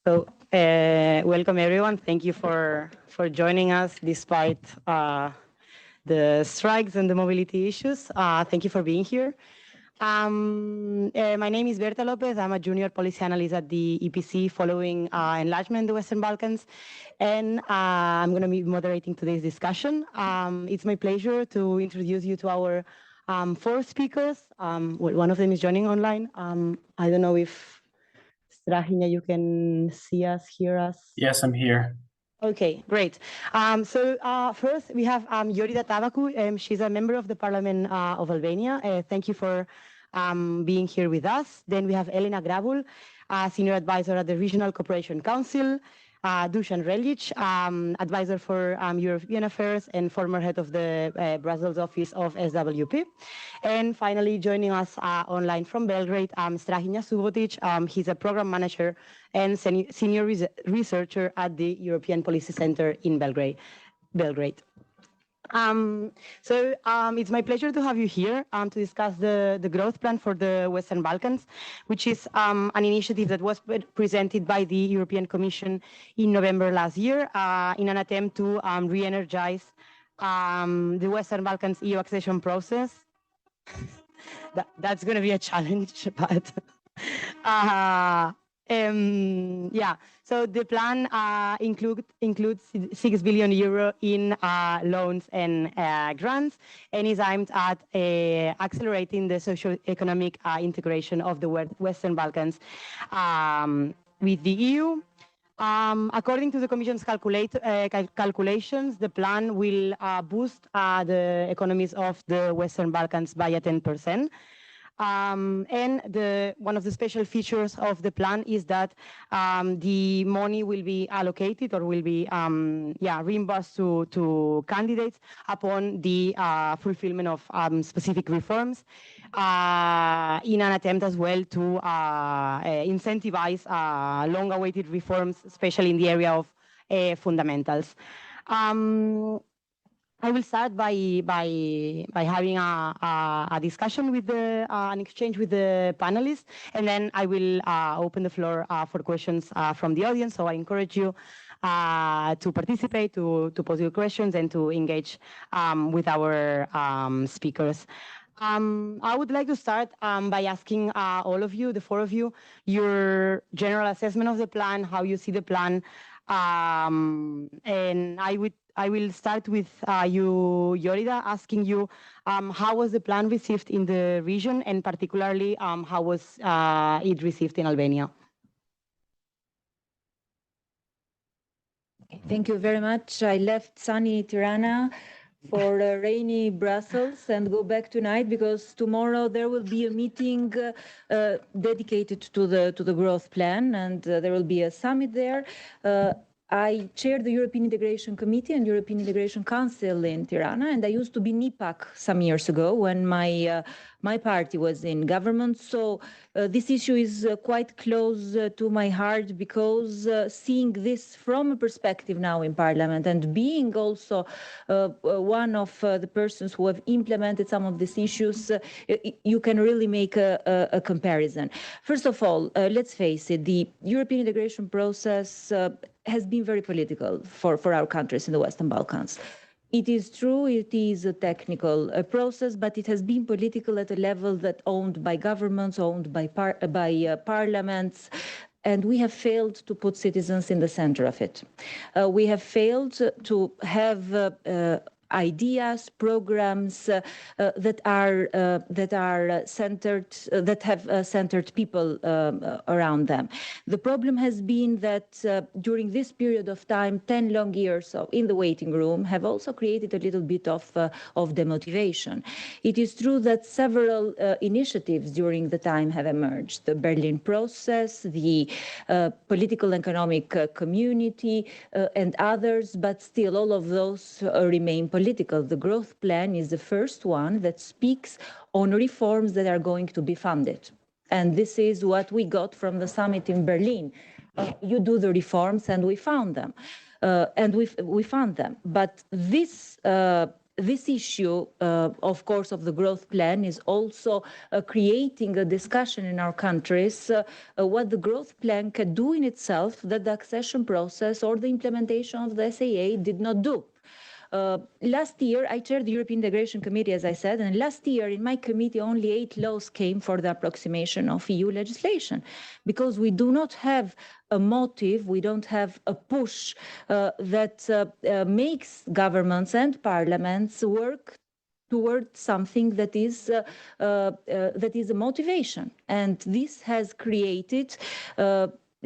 So, welcome everyone. Thank you for joining us despite the strikes and the mobility issues. Thank you for being here. My name is Berta Lopez. I'm a junior policy analyst at the EPC following enlargement in the Western Balkans. And I'm going to be moderating today's discussion. It's my pleasure to introduce you to our 4 speakers. One of them is joining online. I don't know if Strahinja, you can see us, hear us? Yes, I'm here. Okay, great. First, we have Yorida Tabaku. She's a member of the Parliament of Albania. Thank you for being here with us. Then we have Elena Grabul, Senior Advisor at the Regional Cooperation Council. Dusan Relic, Advisor for European Affairs and former head of the Brussels office of SWP. And finally, joining us online from Belgrade, Strahinja Subotic. He's a program manager and senior researcher at the European Policy Center in Belgrade. It's my pleasure to have you here to discuss the growth plan for the Western Balkans, which is an initiative that was presented by the European Commission in November last year in an attempt to re-energize the Western Balkans EU accession process. That's going to be a challenge, but so the plan includes 6 billion euro in loans and grants, and is aimed at accelerating the socio-economic integration of the Western Balkans with the EU. According to the Commission's calculations, the plan will boost the economies of the Western Balkans by 10%. And one of the special features of the plan is that the money will be allocated or will be reimbursed to candidates upon the fulfillment of specific reforms in an attempt as well to incentivize long-awaited reforms, especially in the area of fundamentals. I will start by having a discussion with an exchange with the panelists, and then I will open the floor for questions from the audience. So I encourage you to participate, to pose your questions, and to engage with our speakers. I would like to start by asking all of you, the 4 of you, your general assessment of the plan, how you see the plan, and I will start with you, Yorida, asking you how was the plan received in the region, and particularly how was it received in Albania? Thank you very much. I left sunny Tirana for rainy Brussels and go back tonight because tomorrow there will be a meeting dedicated to the growth plan, and there will be a summit there. I chaired the European Integration Committee and European Integration Council in Tirana, and I used to be NIPAC some years ago when my party was in government. So this issue is quite close to my heart because seeing this from a perspective now in Parliament and being also one of the persons who have implemented some of these issues, you can really make a comparison. First of all, let's face it, the European integration process has been very political for our countries in the Western Balkans. It is true, it is a technical process, but it has been political at a level that owned by governments, owned by parliaments, and we have failed to put citizens in the center of it. We have failed to have ideas, programs that have centered people around them. The problem has been that during this period of time, 10 long years in the waiting room have also created a little bit of demotivation. It is true that several initiatives during the time have emerged: the Berlin process, the political economic community, and others, but still all of those remain political. The growth plan is the first one that speaks on reforms that are going to be funded. And this is what we got from the summit in Berlin. You do the reforms, and we found them. We found them. But this this issue, of course, of the growth plan is also creating a discussion in our countries what the growth plan can do in itself that the accession process or the implementation of the SAA did not do. Last year, I chaired the European Integration Committee, as I said, and last year in my committee, only 8 laws came for the approximation of EU legislation, because we do not have a motive, we don't have a push that makes governments and parliaments work toward something that is a motivation. And this has created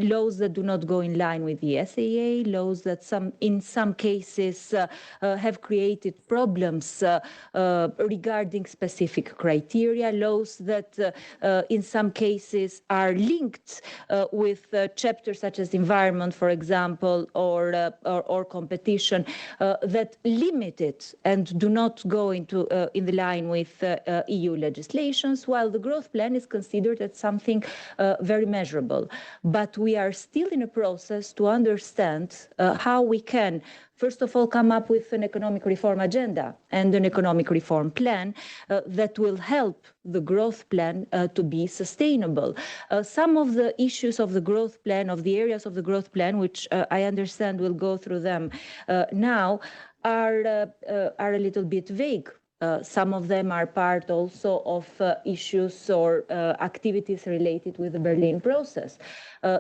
laws that do not go in line with the SAA, laws that in some cases have created problems regarding specific criteria, laws that in some cases are linked with chapters such as environment, for example, or competition, that limit it and do not go into in the line with EU legislations, while the growth plan is considered as something very measurable. But we are still in a process to understand how we can, first of all, come up with an economic reform agenda and an economic reform plan that will help the growth plan to be sustainable. Some of the issues of the growth plan, of the areas of the growth plan, which I understand we'll go through them now, are a little bit vague. Some of them are part also of issues or activities related with the Berlin process.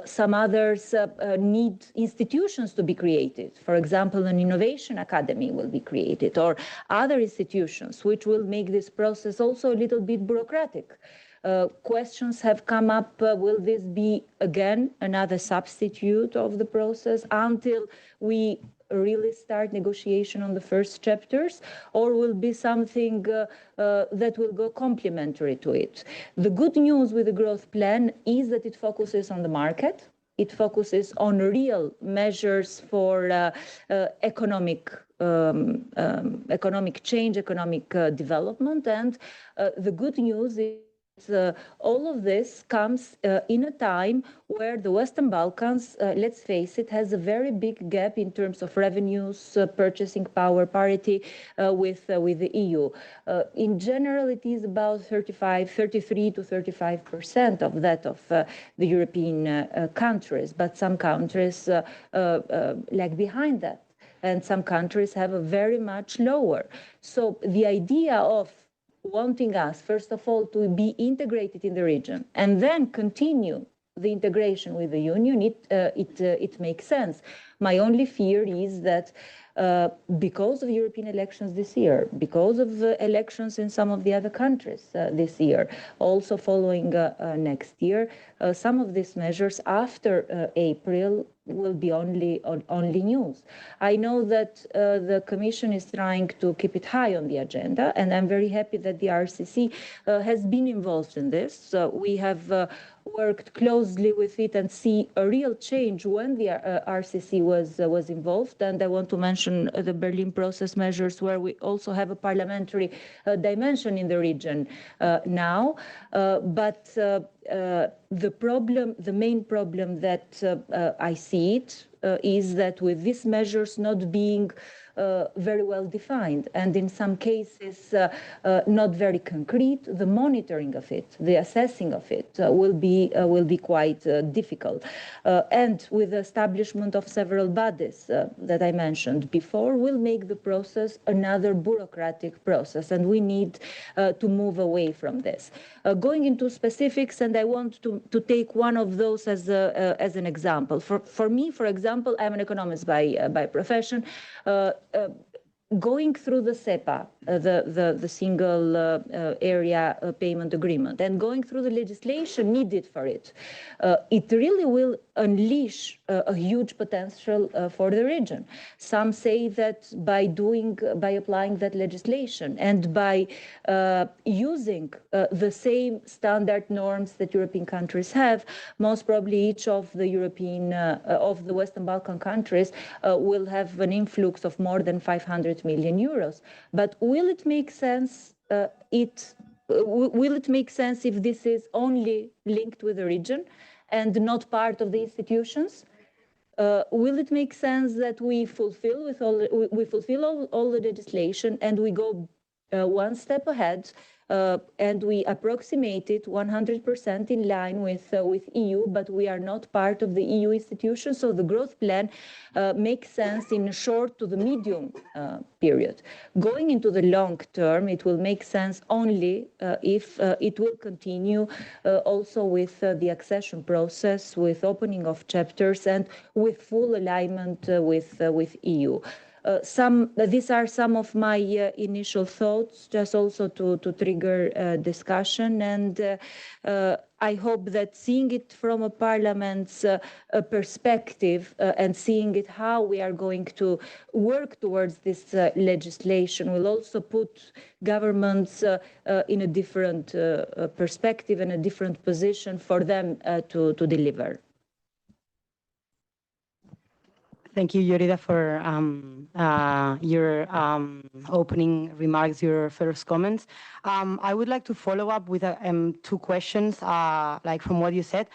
Some others need institutions to be created. For example, an innovation academy will be created, or other institutions which will make this process also a little bit bureaucratic. Questions have come up, will this be again another substitute of the process until we really start negotiation on the first chapters, or will be something that will go complementary to it? The good news with the growth plan is that it focuses on the market. It focuses on real measures for economic change, economic development. And the good news is all of this comes in a time where the Western Balkans, let's face it, has a very big gap in terms of revenues, purchasing power parity with the EU. In general, it is about 33 to 35% of that of the European countries, but some countries lag behind that, and some countries have a very much lower. So the idea of wanting us, first of all, to be integrated in the region and then continue the integration with the Union, it makes sense. My only fear is that because of European elections this year, because of elections in some of the other countries this year, also following next year, some of these measures after April will be only news. I know that the Commission is trying to keep it high on the agenda, and I'm very happy that the RCC has been involved in this. We have worked closely with it and see a real change when the RCC was involved. And I want to mention the Berlin process measures, where we also have a parliamentary dimension in the region now. But the main problem that I see is that with these measures not being very well defined, and in some cases not very concrete, the monitoring of it, the assessing of it will be quite difficult. And with the establishment of several bodies that I mentioned before, will make the process another bureaucratic process, and we need to move away from this. Going into specifics, and I want to take one of those as an example. For me, for example, I'm an economist by profession. Going through the SEPA, the single area payment agreement, and going through the legislation needed for it, it really will unleash a huge potential for the region. Some say that by applying that legislation and by using the same standard norms that European countries have, most probably each of the Western Balkan countries will have an influx of more than 500 million euros. But will it make sense? Will it make sense if this is only linked with the region and not part of the institutions? will it make sense that we fulfill all the legislation and we go one step ahead and we approximate it 100% in line with EU, but we are not part of the EU institutions. So the growth plan makes sense in a short to the medium period. Going into the long term, it will make sense only if it will continue also with the accession process, with opening of chapters and with full alignment with EU. These are some of my initial thoughts, just also to trigger discussion. And I hope that seeing it from a parliament's perspective and seeing it how we are going to work towards this legislation will also put governments in a different perspective and a different position for them to deliver. Thank you, Yorida, for your opening remarks, your first comments. I would like to follow up with two questions, like from what you said.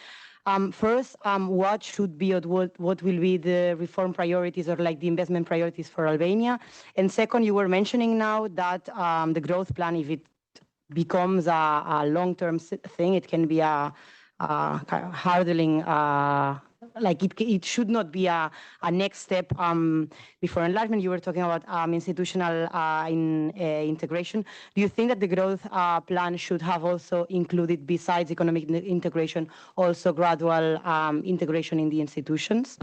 First, what should be or what will be the reform priorities or like the investment priorities for Albania? And second, you were mentioning now that the growth plan, if it becomes a long-term thing, it can be a hurdling like it should not be a next step before enlargement. You were talking about institutional integration. Do you think that the growth plan should have also included, besides economic integration, also gradual integration in the institutions?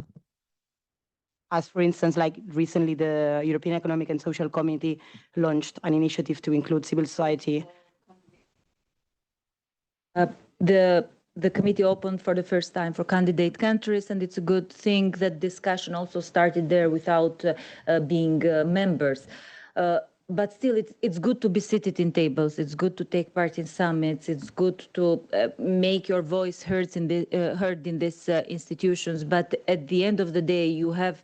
As for instance, like recently the European Economic and Social Committee launched an initiative to include civil society. The committee opened for the first time for candidate countries, and it's a good thing that discussion also started there without being members. But still, it's good to be seated in tables. It's good to take part in summits. It's good to make your voice heard in these institutions. But at the end of the day, you have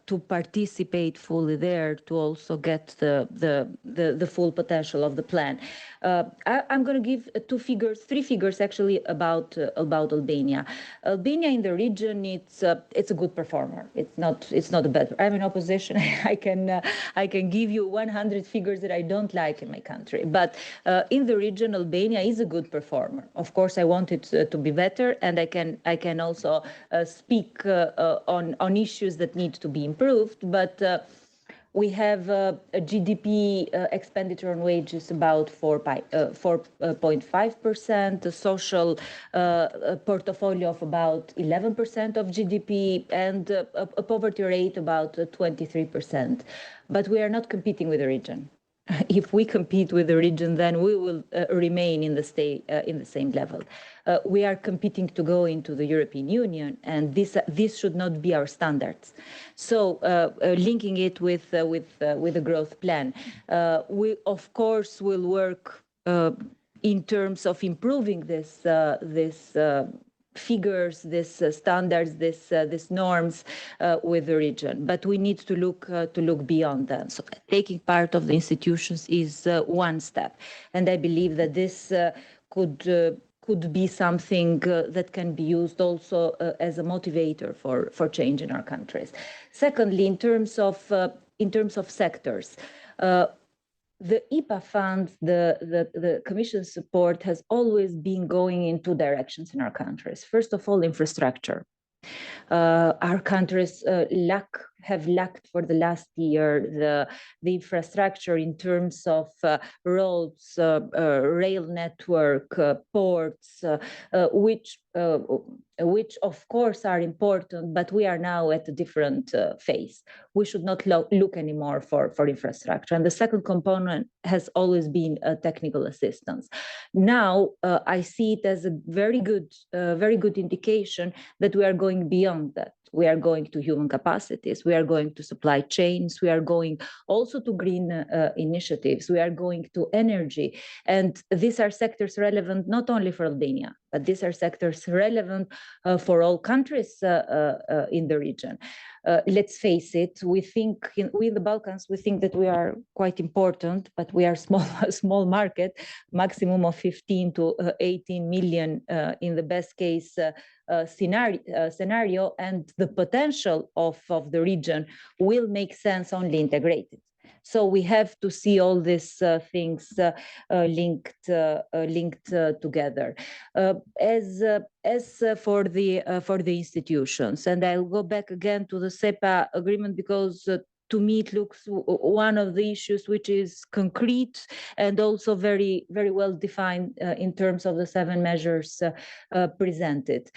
to participate fully there to also get the full potential of the plan. I'm going to give three figures actually about Albania. Albania in the region, it's a good performer. It's not a bad. I'm in opposition. I can give you 100 figures that I don't like in my country. But in the region, Albania is a good performer. Of course, I want it to be better, and I can also speak on issues that need to be improved. But we have a GDP expenditure on wages about 4.5%, a social portfolio of about 11% of GDP, and a poverty rate about 23%. But we are not competing with the region. If we compete with the region, then we will remain in the same level. We are competing to go into the European Union, and this should not be our standards. So, linking it with the growth plan, we of course will work in terms of improving this figures, this standards, this norms with the region, but we need to look beyond them. So taking part of the institutions is one step, and I believe that this could be something that can be used also as a motivator for change in our countries. Secondly, in terms of sectors. The IPA funds, the Commission support has always been going in two directions in our countries. First of all, infrastructure. Our countries have lacked for the last year the infrastructure in terms of roads, rail network, ports, which of course are important, but we are now at a different phase. We should not look anymore for infrastructure. And the second component has always been technical assistance. Now I see it as a very good indication that we are going beyond that. We are going to human capacities. We are going to supply chains. We are going also to green initiatives. We are going to energy. And these are sectors relevant not only for Albania, but these are sectors relevant for all countries in the region. let's face it, we in the Balkans, we think that we are quite important, but we are a small market, maximum of 15 to 18 million in the best case scenario, and the potential of the region will make sense only integrated. So we have to see all these things linked together. As for the institutions, and I'll go back again to the SEPA agreement, because to me it looks one of the issues which is concrete and also very, very well defined in terms of the 7 measures presented.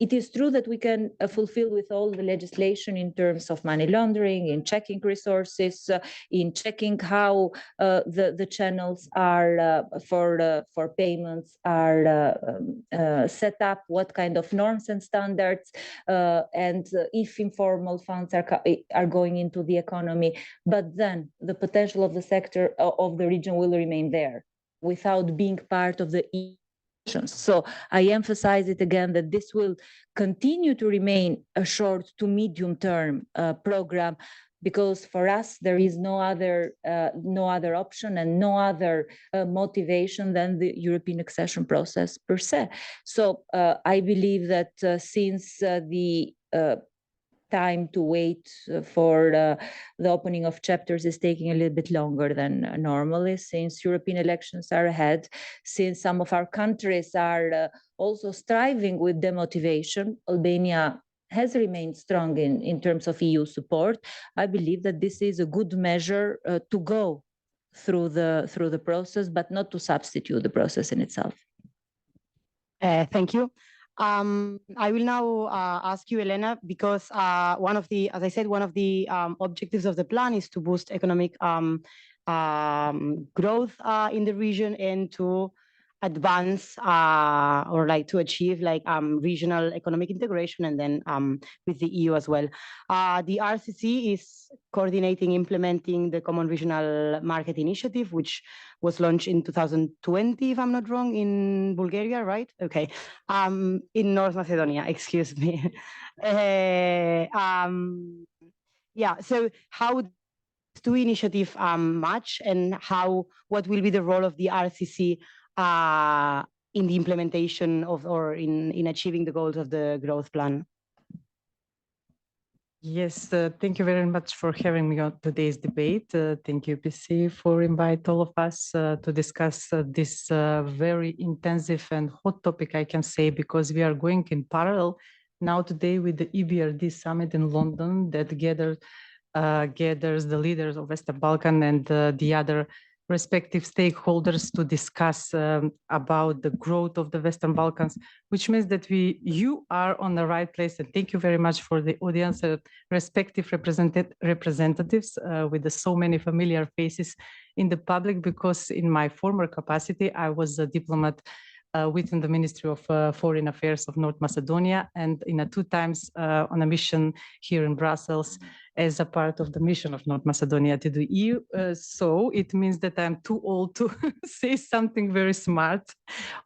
It is true that we can fulfill with all the legislation in terms of money laundering, in checking resources, in checking how the channels are for payments are set up, what kind of norms and standards, and if informal funds are going into the economy. But then the potential of the sector of the region will remain there without being part of the EU. So I emphasize it again that this will continue to remain a short to medium term program, because for us there is no other option and no other motivation than the European accession process per se. So I believe that since the time to wait for the opening of chapters is taking a little bit longer than normally, since European elections are ahead, since some of our countries are also striving with demotivation. Albania has remained strong in terms of EU support. I believe that this is a good measure to go through the process, but not to substitute the process in itself. Thank you. I will now ask you, Elena, because one of the objectives of the plan is to boost economic growth in the region and to advance or like to achieve like regional economic integration, and then with the EU as well. The RCC is coordinating, implementing the Common Regional Market Initiative, which was launched in 2020, if I'm not wrong, in Bulgaria, right? Okay. In North Macedonia, excuse me. Yeah, so how do initiative match, and what will be the role of the RCC in the implementation of, or in achieving the goals of the growth plan? Yes, thank you very much for having me on today's debate. Thank you, PC, for inviting all of us to discuss this very intensive and hot topic, I can say, because we are going in parallel now today with the EBRD summit in London that gathers the leaders of Western Balkan and the other respective stakeholders to discuss about the growth of the Western Balkans, which means that you are on the right place. And thank you very much for the audience, respective representatives with so many familiar faces in the public, because in my former capacity, I was a diplomat within the Ministry of Foreign Affairs of North Macedonia, and in 2 times on a mission here in Brussels as a part of the mission of North Macedonia to the EU. So it means that I'm too old to say something very smart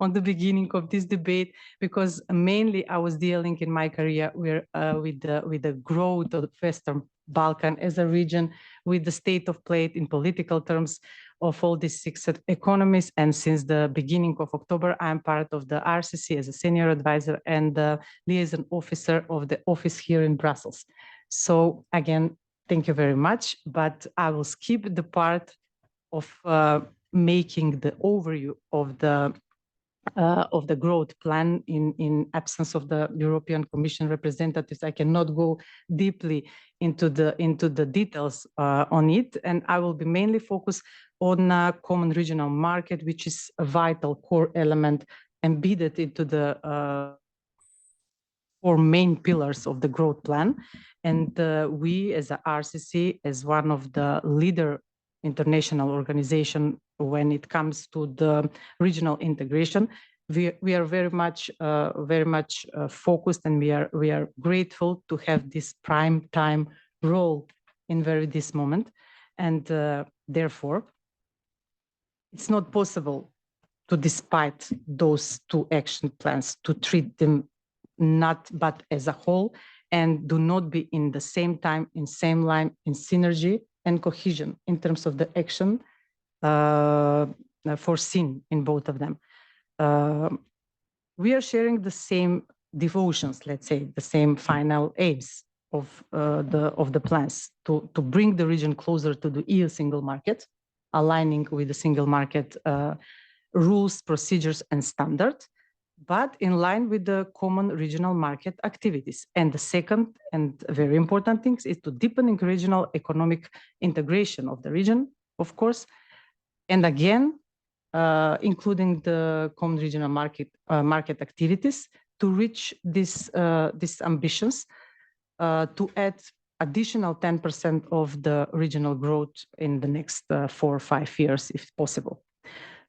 on the beginning of this debate, because mainly I was dealing in my career with the growth of the Western Balkan as a region, with the state of play in political terms of all these 6 economies. And since the beginning of October, I'm part of the RCC as a senior advisor and the liaison officer of the office here in Brussels. So again, thank you very much, but I will skip the part of making the overview of the growth plan in absence of the European Commission representatives. I cannot go deeply into the details on it, and I will be mainly focused on a common regional market, which is a vital core element embedded into the 4 main pillars of the growth plan. And we as a RCC, as one of the leader international organization when it comes to the regional integration, we are very much focused, and we are grateful to have this prime time role in this moment. And therefore, it's not possible to, despite those 2 action plans, to treat them not but as a whole, and do not be in the same time, in same line, in synergy and cohesion in terms of the action foreseen in both of them. We are sharing the same devotions, let's say, the same final aims of the plans to bring the region closer to the EU single market, aligning with the single market rules, procedures, and standards, but in line with the common regional market activities. And the second and very important thing is to deepen regional economic integration of the region, of course, and again, including the common regional market activities to reach these ambitions, to add additional 10% of the regional growth in the next 4 or 5 years, if possible.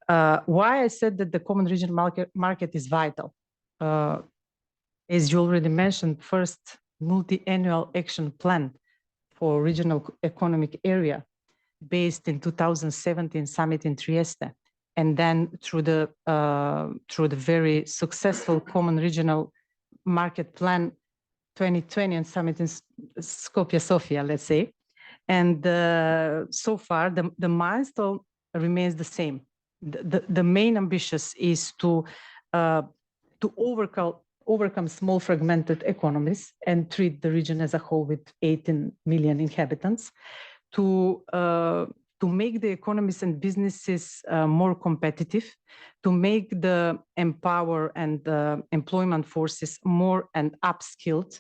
Why I said that the common regional market is vital? As you already mentioned, first multi-annual action plan for regional economic area based in 2017 summit in Trieste, and then through the very successful common regional market plan 2020 and summit in Skopje Sofia, let's say. And so far, the milestone remains the same. The main ambitious is to overcome small fragmented economies and treat the region as a whole with 18 million inhabitants, to make the economies and businesses more competitive, to make the empower and employment forces more and upskilled,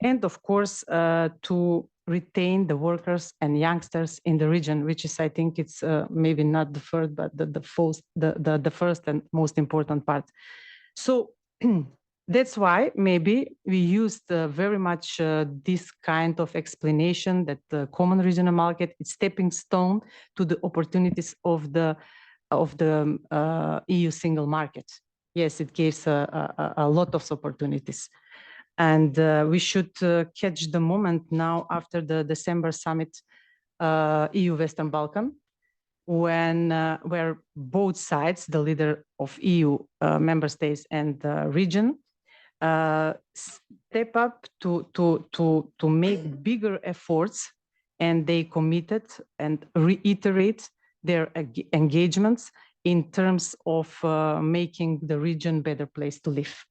and of course to retain the workers and youngsters in the region, which is, I think, it's maybe not the first, but the first and most important part. So that's why maybe we used very much this kind of explanation that the common regional market is stepping stone to the opportunities of the EU single market. Yes, it gives a lot of opportunities. And we should catch the moment now after the December summit, EU Western Balkan, where both sides, the leader of EU member states and the region, step up to make bigger efforts, and they committed and reiterate their engagements in terms of making the region a better place to live.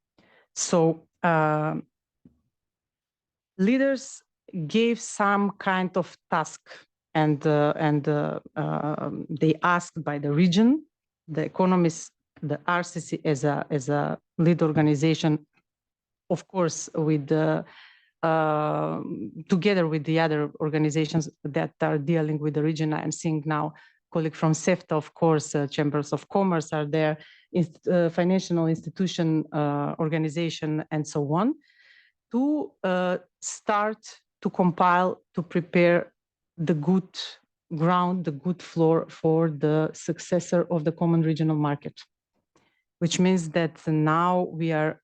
So leaders gave some kind of task, and they asked by the region, the economists, the RCC as a lead organization, of course, with together with the other organizations that are dealing with the region. I'm seeing now colleague from CEFTA, of course, chambers of commerce are there, financial institution organization, and so on, to start to compile, to prepare the good ground, the good floor for the successor of the common regional market, which means that now we are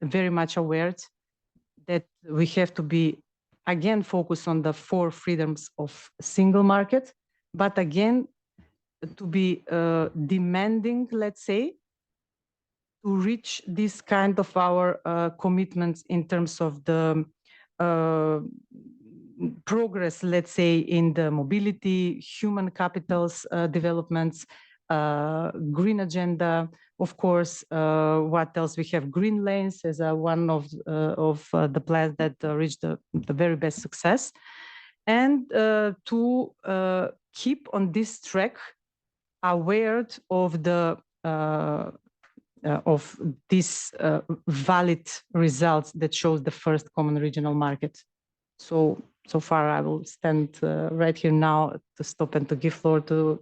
very much aware that we have to be, again, focused on the 4 freedoms of single market, but again, to be demanding, let's say, to reach this kind of our commitments in terms of the progress, let's say, in the mobility, human capitals developments, green agenda, of course. What else? We have green lanes as one of the plans that reached the very best success, and to keep on this track, aware of the of these valid results that shows the first common regional market. So far, I will stand right here now to stop and to give floor to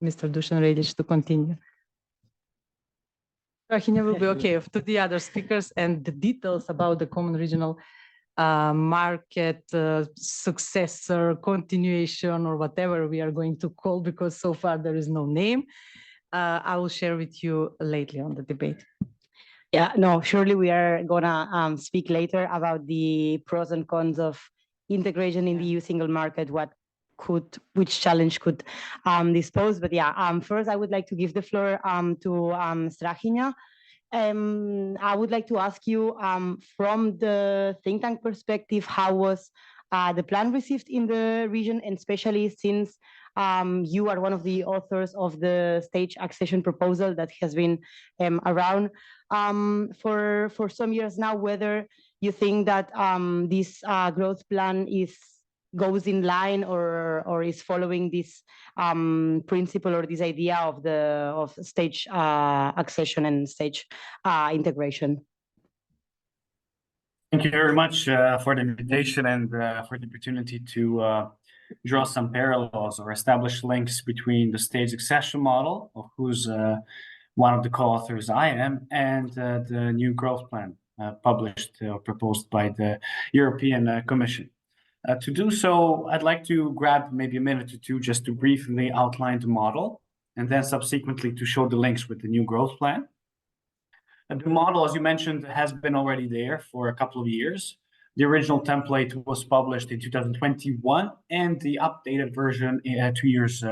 Mr. Dusan Redic to continue. Rahina will be okay to the other speakers, and the details about the common regional market, successor, continuation, or whatever we are going to call, because so far there is no name. I will share with you later on the debate. Yeah, no, surely we are gonna speak later about the pros and cons of integration in the EU single market, which challenge could this pose. But yeah, first I would like to give the floor to Strahina, I would like to ask you, from the think tank perspective, how was the plan received in the region, and especially since you are one of the authors of the stage accession proposal that has been around for some years now, whether you think that this growth plan goes in line or is following this principle or this idea of stage accession and stage integration. Thank you very much for the invitation and for the opportunity to draw some parallels or establish links between the stage accession model, of whose one of the co-authors I am, and the new growth plan published or proposed by the European Commission. To do so, I'd like to grab maybe a minute or two just to briefly outline the model, and then subsequently to show the links with the new growth plan. The model, as you mentioned, has been already there for a couple of years. The original template was published in 2021, and the updated version 2 years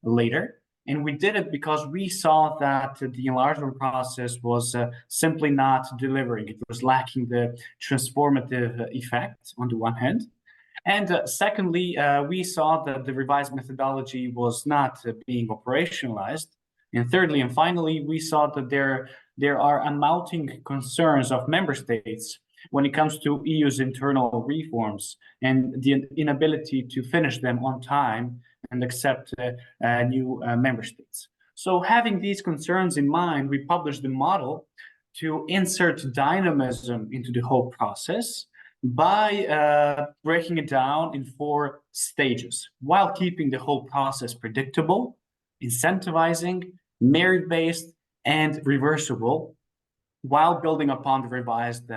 later. And we did it because we saw that the enlargement process was simply not delivering. It was lacking the transformative effect on the one hand. And secondly, we saw that the revised methodology was not being operationalized. And thirdly, and finally, we saw that there are mounting concerns of member states when it comes to EU's internal reforms and the inability to finish them on time and accept new member states. So having these concerns in mind, we published the model to insert dynamism into the whole process by breaking it down in 4 stages, while keeping the whole process predictable, incentivizing, merit-based, and reversible, while building upon the revised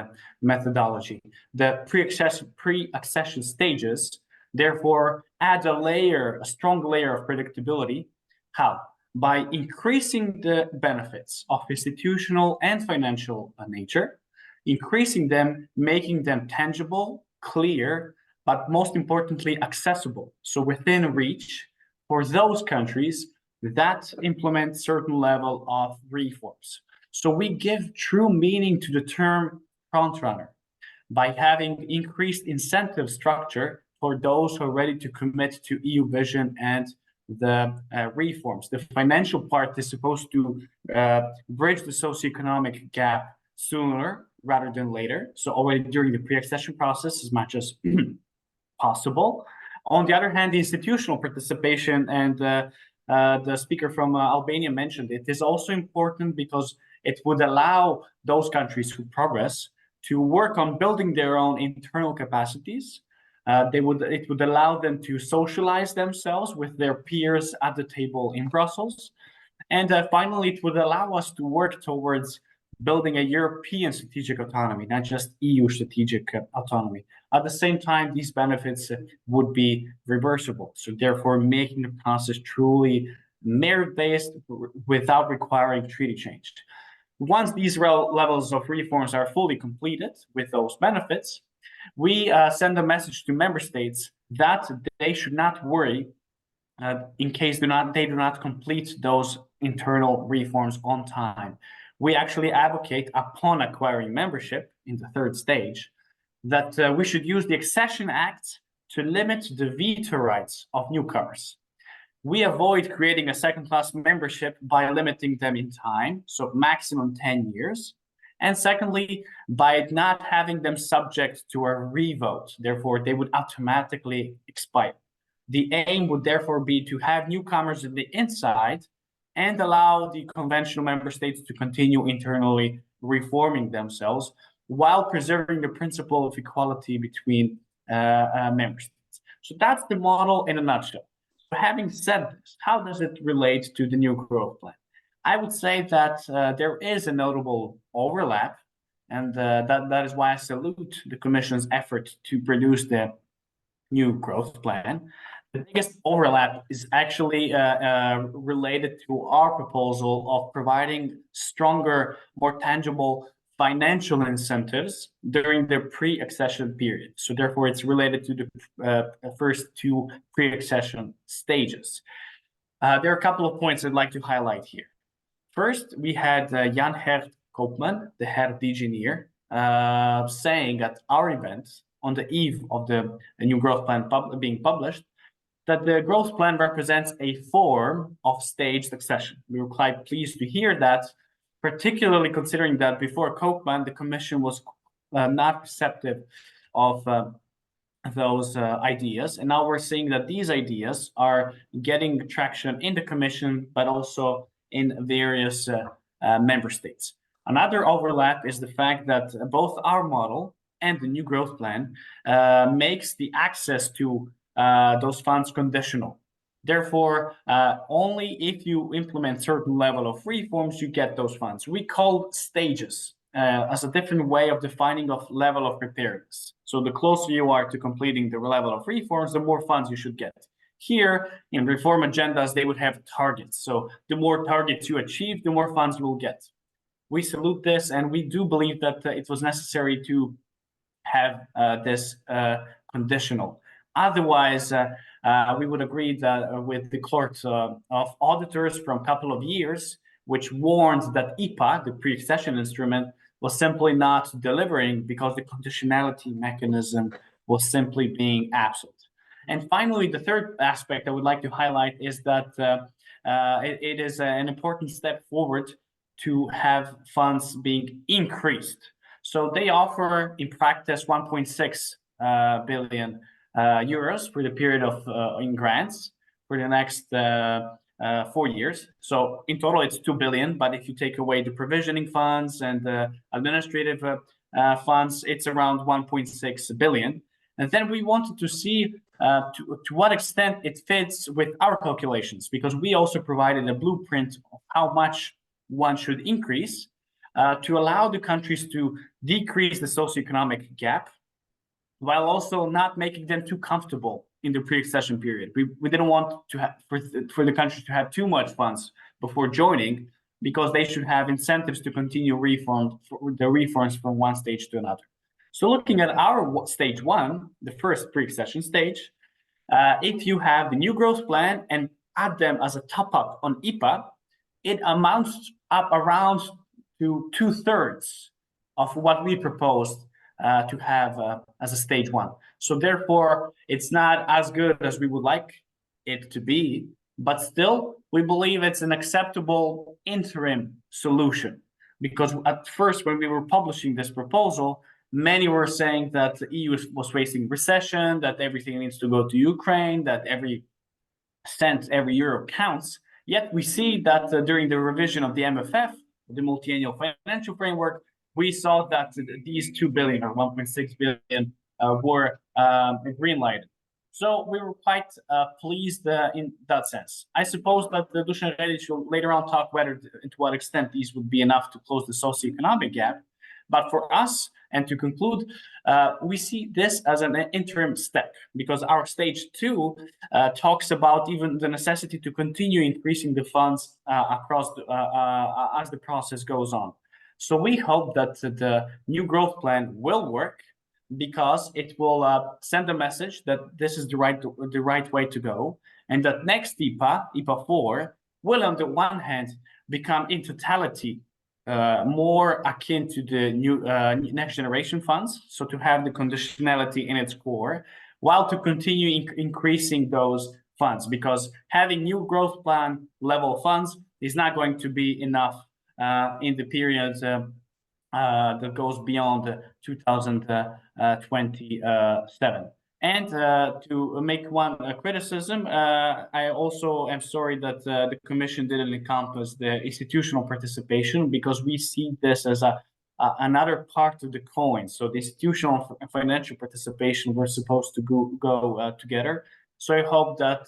methodology. The pre-accession stages, therefore, add a strong layer of predictability. How? By increasing the benefits of institutional and financial nature, increasing them, making them tangible, clear, but most importantly, accessible. So within reach for those countries that implement certain level of reforms. So we give true meaning to the term frontrunner by having increased incentive structure for those who are ready to commit to EU vision and the reforms. The financial part is supposed to bridge the socio-economic gap sooner rather than later. So already during the pre-accession process as much as possible. On the other hand, the institutional participation, and the speaker from Albania mentioned it, is also important because it would allow those countries who progress to work on building their own internal capacities. It would allow them to socialize themselves with their peers at the table in Brussels. And finally, it would allow us to work towards building a European strategic autonomy, not just EU strategic autonomy. At the same time, these benefits would be reversible. So therefore, making the process truly merit-based without requiring treaty change. Once these levels of reforms are fully completed with those benefits, we send a message to member states that they should not worry in case they do not complete those internal reforms on time. We actually advocate, upon acquiring membership in the 3rd stage, that we should use the Accession Act to limit the veto rights of newcomers. We avoid creating a second-class membership by limiting them in time, so maximum 10 years. And secondly, by not having them subject to a revote. Therefore, they would automatically expire. The aim would therefore be to have newcomers in the inside and allow the conventional member states to continue internally reforming themselves while preserving the principle of equality between member states. So that's the model in a nutshell. So having said this, how does it relate to the new growth plan? I would say that there is a notable overlap, and that is why I salute the Commission's effort to produce the new growth plan. The biggest overlap is actually related to our proposal of providing stronger, more tangible financial incentives during the pre-accession period. So therefore, it's related to the first 2 pre-accession stages. There are a couple of points I'd like to highlight here. First, we had Jan Hert Koopman, the head of DG NEAR, saying at our event on the eve of the new growth plan being published, that the growth plan represents a form of staged accession. We were quite pleased to hear that, particularly considering that before Koopman, the Commission was not receptive of those ideas. And now we're seeing that these ideas are getting traction in the Commission, but also in various member states. Another overlap is the fact that both our model and the new growth plan makes the access to those funds conditional. Therefore, only if you implement certain level of reforms, you get those funds. We call stages as a different way of defining of level of preparedness. So the closer you are to completing the level of reforms, the more funds you should get. Here, in reform agendas, they would have targets. So the more targets you achieve, the more funds you will get. We salute this, and we do believe that it was necessary to have this conditional. Otherwise, we would agree that with the Court of Auditors from a couple of years, which warned that IPA, the pre-accession instrument, was simply not delivering because the conditionality mechanism was simply being absent. And finally, the third aspect I would like to highlight is that it is an important step forward to have funds being increased. So they offer, in practice, 1.6 billion euros for the period of in grants for the next 4 years. So in total, it's 2 billion. But if you take away the provisioning funds and the administrative funds, it's around 1.6 billion. And then we wanted to see to what extent it fits with our calculations, because we also provided a blueprint of how much one should increase to allow the countries to decrease the socioeconomic gap, while also not making them too comfortable in the pre-accession period. We didn't want to have for the countries to have too much funds before joining, because they should have incentives to continue the reforms from one stage to another. So looking at our stage one, the first pre-accession stage, if you have the new growth plan and add them as a top-up on IPA, it amounts up around to 2/3 of what we proposed to have as a stage one. So therefore, it's not as good as we would like it to be, but still, we believe it's an acceptable interim solution. Because at first, when we were publishing this proposal, many were saying that the EU was facing recession, that everything needs to go to Ukraine, that every cent, every euro counts. Yet we see that during the revision of the MFF, the multi-annual financial framework, we saw that these 2 billion or 1.6 billion were green-lighted. So we were quite pleased in that sense. I suppose that Dusan Redic will later on talk whether to what extent these would be enough to close the socioeconomic gap. But for us, and to conclude, we see this as an interim step, because our stage two talks about even the necessity to continue increasing the funds across as the process goes on. So we hope that the new growth plan will work, because it will send a message that this is the right way to go, and that next IPA 4, will on the one hand become in totality more akin to the new next generation funds, so to have the conditionality in its core, while to continue increasing those funds, because having new growth plan level funds is not going to be enough in the period that goes beyond 2027. And to make one criticism, I also am sorry that the Commission didn't encompass the institutional participation, because we see this as another part of the coin. So the institutional and financial participation were supposed to go together. So I hope that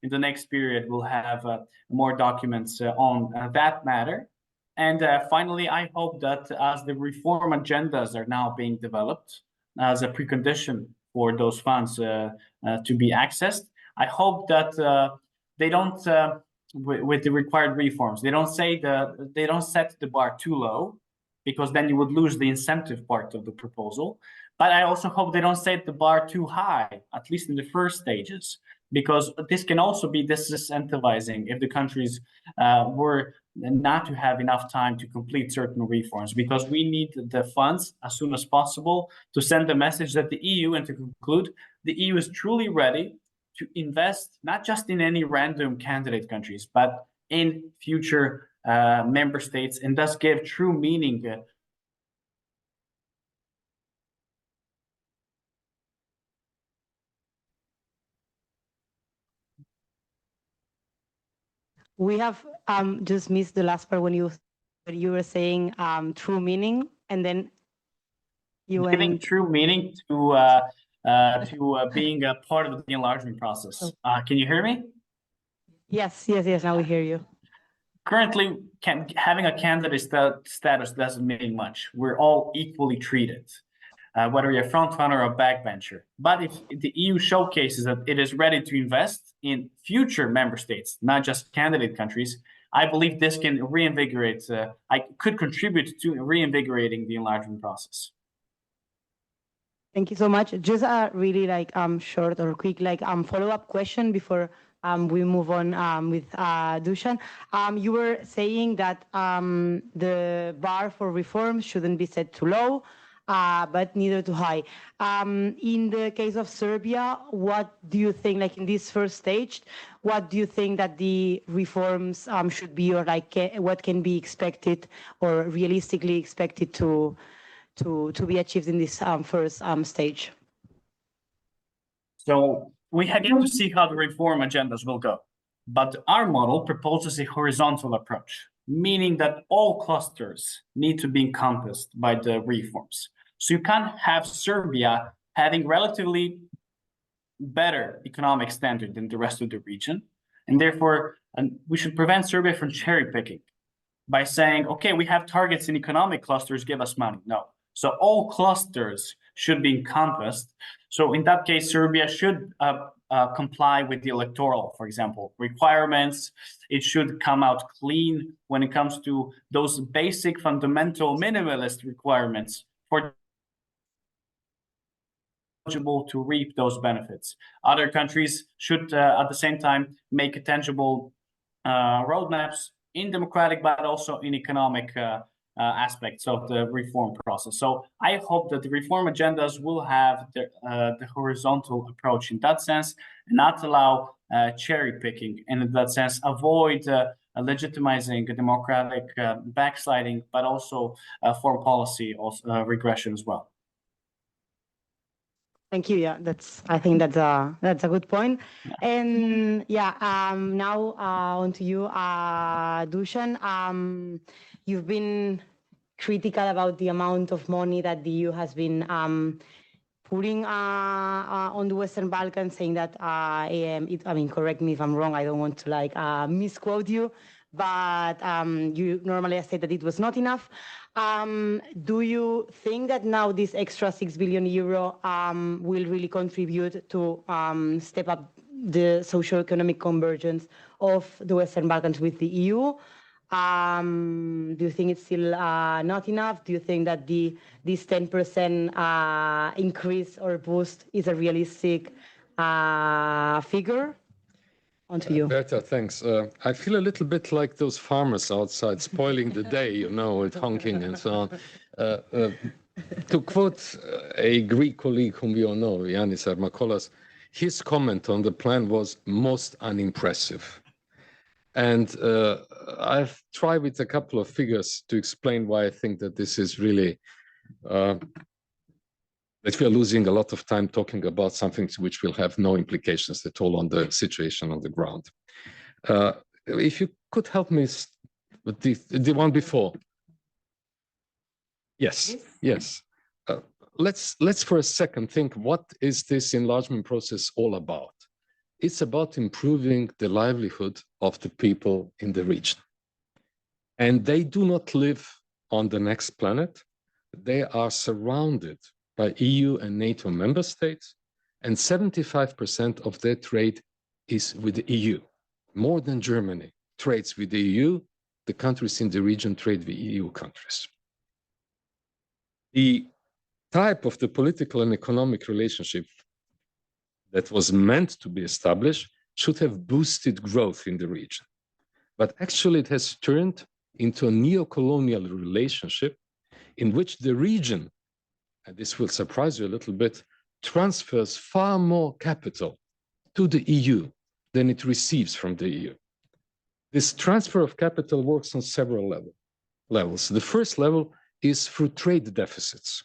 in the next period we'll have more documents on that matter. And finally, I hope that as the reform agendas are now being developed as a precondition for those funds to be accessed, I hope that they don't, with the required reforms, they don't set the bar too low, because then you would lose the incentive part of the proposal. But I also hope they don't set the bar too high, at least in the first stages, because this can also be disincentivizing if the countries were not to have enough time to complete certain reforms, because we need the funds as soon as possible to send the message that the EU, and to conclude, the EU is truly ready to invest not just in any random candidate countries, but in future member states, and thus give true meaning We have just missed the last part when you were saying true meaning, and then you giving went. true meaning to being a part of the enlargement process. Can you hear me? Yes. Now we hear you. Currently, having a candidate status doesn't mean much. We're all equally treated, whether you're a front runner or a backbencher. But if the EU showcases that it is ready to invest in future member states, not just candidate countries, I believe this can reinvigorate, could contribute to reinvigorating the enlargement process. Thank you so much. Just a really short or quick follow-up question before we move on with Dusan. You were saying that the bar for reform shouldn't be set too low, but neither too high. In the case of Serbia, what do you think, in this first stage, what do you think that the reforms should be, or what can be expected or realistically expected to be achieved in this first stage? So we have yet to see how the reform agendas will go. But our model proposes a horizontal approach, meaning that all clusters need to be encompassed by the reforms. So you can't have Serbia having relatively better economic standard than the rest of the region. And therefore, we should prevent Serbia from cherry picking by saying, okay, we have targets in economic clusters, give us money. No. So all clusters should be encompassed. So in that case, Serbia should comply with the electoral, for example, requirements. It should come out clean when it comes to those basic, fundamental, minimalist requirements for eligible to reap those benefits. Other countries should, at the same time, make tangible roadmaps in democratic, but also in economic aspects of the reform process. So I hope that the reform agendas will have the horizontal approach in that sense, and not allow cherry picking, and in that sense avoid legitimizing a democratic backsliding, but also foreign policy regression as well. Thank you. Yeah, I think that's a good point. Yeah. And now on to you, Dusan. You've been critical about the amount of money that the EU has been putting on the Western Balkans, saying that correct me if I'm wrong. I don't want to misquote you, but you normally say that it was not enough. Do you think that now this extra 6 billion euro will really contribute to step up the socio-economic convergence of the Western Balkans with the EU? Do you think it's still not enough? Do you think that this 10% increase or boost is a realistic figure? On to you. Berta, thanks. I feel a little bit like those farmers outside spoiling the day, with honking and so on. To quote a Greek colleague whom we all know, Yannis Armakolas, his comment on the plan was most unimpressive. And I've tried with a couple of figures to explain why I think that this is really, that we are losing a lot of time talking about something which will have no implications at all on the situation on the ground. If you could help me with the one before. Yes. Let's for a second think, what is this enlargement process all about? It's about improving the livelihood of the people in the region. And they do not live on the next planet. They are surrounded by EU and NATO member states, and 75% of their trade is with the EU. More than Germany trades with the EU, the countries in the region trade with EU countries. The type of the political and economic relationship that was meant to be established should have boosted growth in the region. But actually it has turned into a neo-colonial relationship in which the region, and this will surprise you a little bit, transfers far more capital to the EU than it receives from the EU. This transfer of capital works on several levels. The first level is through trade deficits.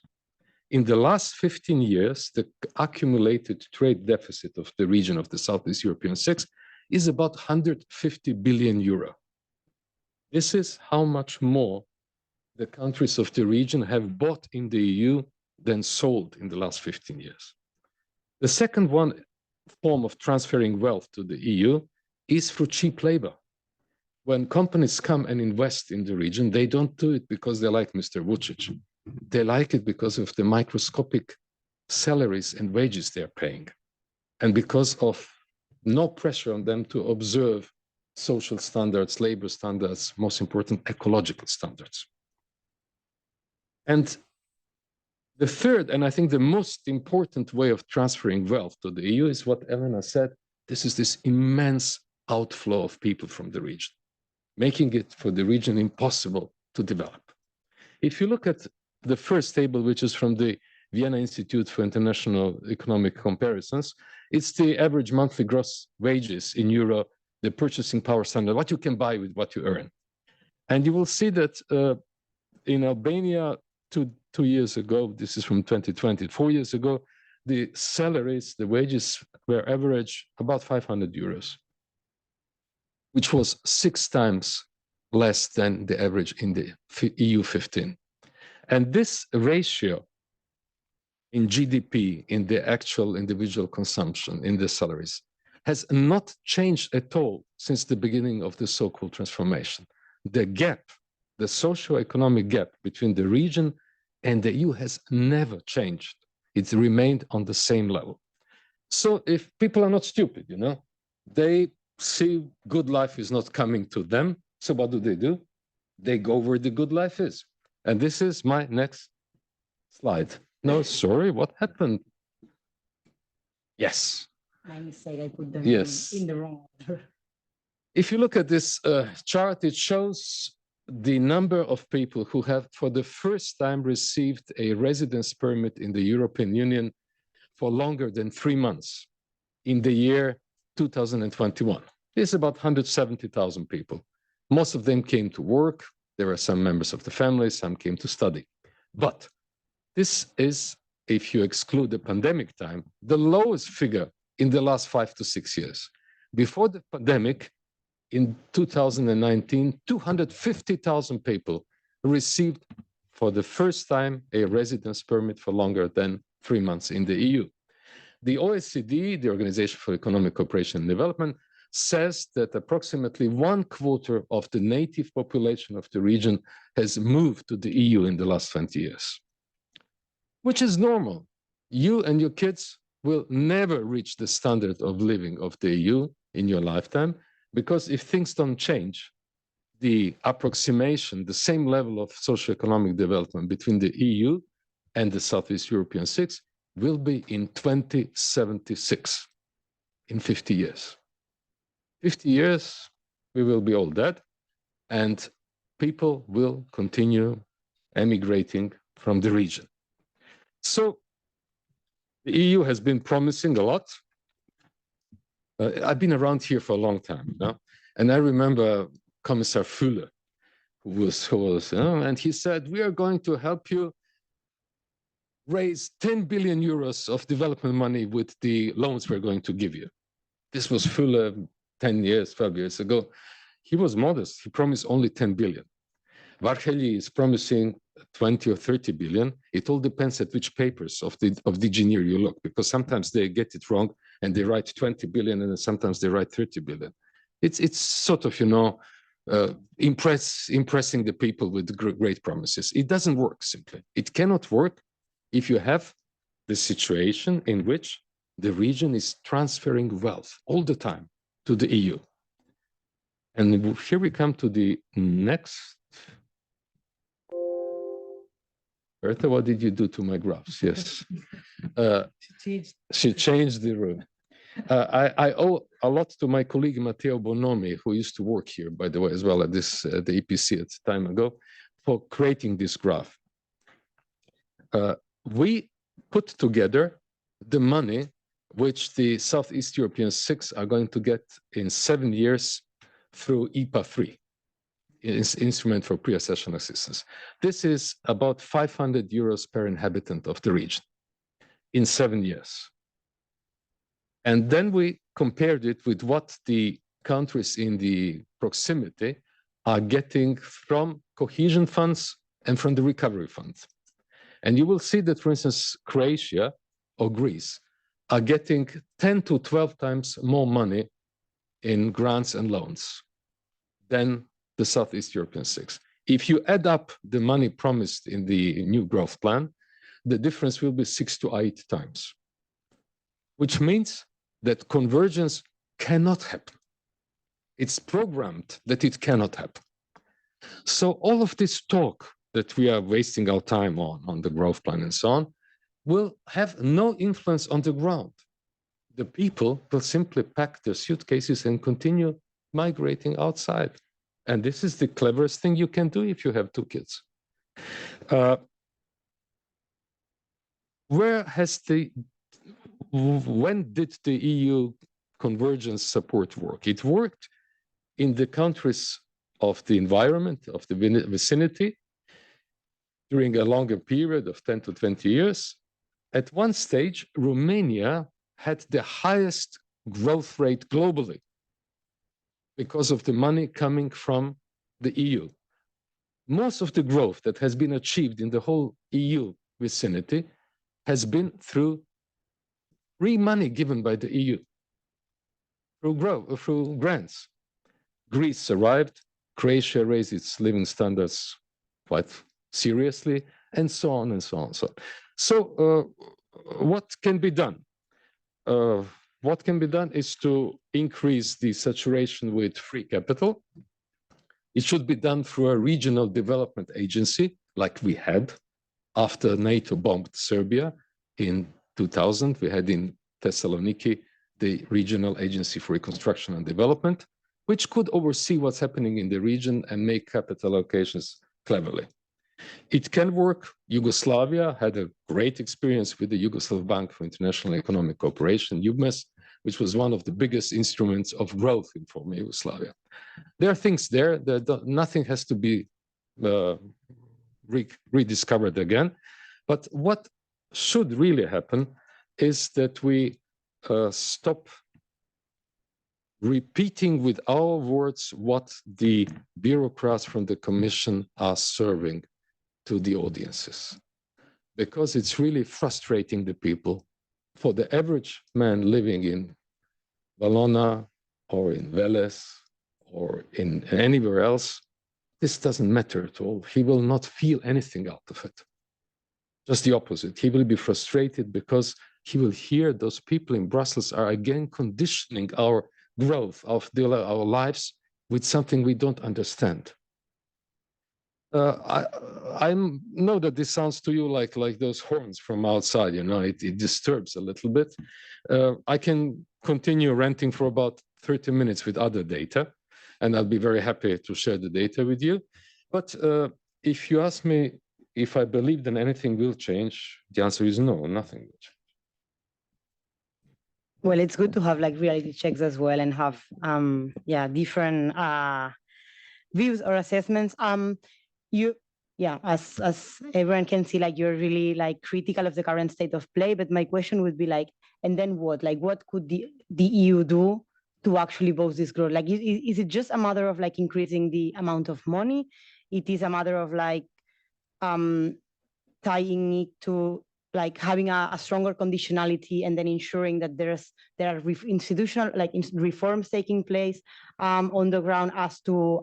In the last 15 years, the accumulated trade deficit of the region of the Southeast European Six is about 150 billion euro. This is how much more the countries of the region have bought in the EU than sold in the last 15 years. The second form of transferring wealth to the EU is through cheap labor. When companies come and invest in the region, they don't do it because they like Mr. Vučić. They like it because of the microscopic salaries and wages they're paying, and because of no pressure on them to observe social standards, labor standards, most important, ecological standards. And the third, and I think the most important way of transferring wealth to the EU is what Elena said. This immense outflow of people from the region, making it for the region impossible to develop. If you look at the first table, which is from the Vienna Institute for International Economic Comparisons, it's the average monthly gross wages in euro, the purchasing power standard, what you can buy with what you earn. And you will see that in Albania, two years ago, this is from 2020, 4 years ago, the salaries, the wages were average about 500 euros, which was 6 times less than the average in the EU 15. And this ratio in GDP, in the actual individual consumption, in the salaries, has not changed at all since the beginning of the so-called transformation. The gap, the socio-economic gap between the region and the EU has never changed. It's remained on the same level. So if people are not stupid, you know, they see good life is not coming to them. So what do? They go where the good life is. And this is my next slide. No, sorry, what happened? Yes. My mistake, I put them yes. in the wrong order. If you look at this chart, it shows the number of people who have for the first time received a residence permit in the European Union for longer than 3 months in the year 2021. It's about 170,000 people. Most of them came to work. There are some members of the family, some came to study. But this is, if you exclude the pandemic time, the lowest figure in the last 5 to 6 years. Before the pandemic, in 2019, 250,000 people received for the first time a residence permit for longer than 3 months in the EU. The OECD, the Organization for Economic Cooperation and Development, says that approximately 1/4 of the native population of the region has moved to the EU in the last 20 years, which is normal. You and your kids will never reach the standard of living of the EU in your lifetime, because if things don't change, the approximation, the same level of socioeconomic development between the EU and the Southeast European Six will be in 2076, in 50 years. 50 years, we will be all dead, and people will continue emigrating from the region. So the EU has been promising a lot. I've been around here for a long time, you know? And I remember Commissar Füle, and he said, we are going to help you raise 10 billion euros of development money with the loans we're going to give you. This was Füle 10 years, 12 years ago. He was modest. He promised only 10 billion. Varhelyi is promising 20 or 30 billion. It all depends at which papers of DG NIR you look, because sometimes they get it wrong and they write 20 billion and then sometimes they write 30 billion. It's sort of, you know, impressing the people with great promises. It doesn't work simply. It cannot work if you have the situation in which the region is transferring wealth all the time to the EU. And here we come to the next. Bertha, what did you do to my graphs? Yes. She changed the room. I owe a lot to my colleague Matteo Bonomi, who used to work here, by the way, as well at this the EPC at the time ago, for creating this graph. We put together the money which the Southeast European 6 are going to get in 7 years through IPA 3, Instrument for Pre-Accession Assistance. This is about 500 euros per inhabitant of the region in 7 years. And then we compared it with what the countries in the proximity are getting from cohesion funds and from the recovery funds. And you will see that, for instance, Croatia or Greece are getting 10 to 12 times more money in grants and loans than the Southeast European 6. If you add up the money promised in the new growth plan, the difference will be 6 to 8 times, which means that convergence cannot happen. It's programmed that it cannot happen. So all of this talk that we are wasting our time on the growth plan and so on, will have no influence on the ground. The people will simply pack their suitcases and continue migrating outside. And this is the cleverest thing you can do if you have 2 kids. When did the EU convergence support work? It worked in the countries of the environment, of the vicinity, during a longer period of 10 to 20 years. At one stage, Romania had the highest growth rate globally because of the money coming from the EU. Most of the growth that has been achieved in the whole EU vicinity has been through free money given by the EU, through grants. Greece arrived, Croatia raised its living standards quite seriously, and so on and so on. So what can be done? What can be done is to increase the saturation with free capital. It should be done through a regional development agency, like we had after NATO bombed Serbia in 2000. We had in Thessaloniki the Regional Agency for Reconstruction and Development, which could oversee what's happening in the region and make capital allocations cleverly. It can work. Yugoslavia had a great experience with the Yugoslav Bank for International Economic Cooperation, UBMES, which was one of the biggest instruments of growth in former Yugoslavia. There are things there that nothing has to be rediscovered again. But what should really happen is that we stop repeating with our words what the bureaucrats from the Commission are serving to the audiences, because it's really frustrating the people. For the average man living in Valona or in Veles or in anywhere else, this doesn't matter at all. He will not feel anything out of it. Just the opposite. He will be frustrated because he will hear those people in Brussels are again conditioning our growth of our lives with something we don't understand. I know that this sounds to you like those horns from outside, you know, it disturbs a little bit. I can continue ranting for about 30 minutes with other data, and I'll be very happy to share the data with you. But if you ask me if I believe that anything will change, the answer is no, nothing will change. Well, it's good to have like reality checks as well and have different views or assessments. As everyone can see, like you're really like critical of the current state of play. But my question would be like, and then what? Like, what could the EU do to actually boost this growth? Like, is it just a matter of like increasing the amount of money? It is a matter of like tying it to like having a stronger conditionality and then ensuring that there are institutional like reforms taking place on the ground as to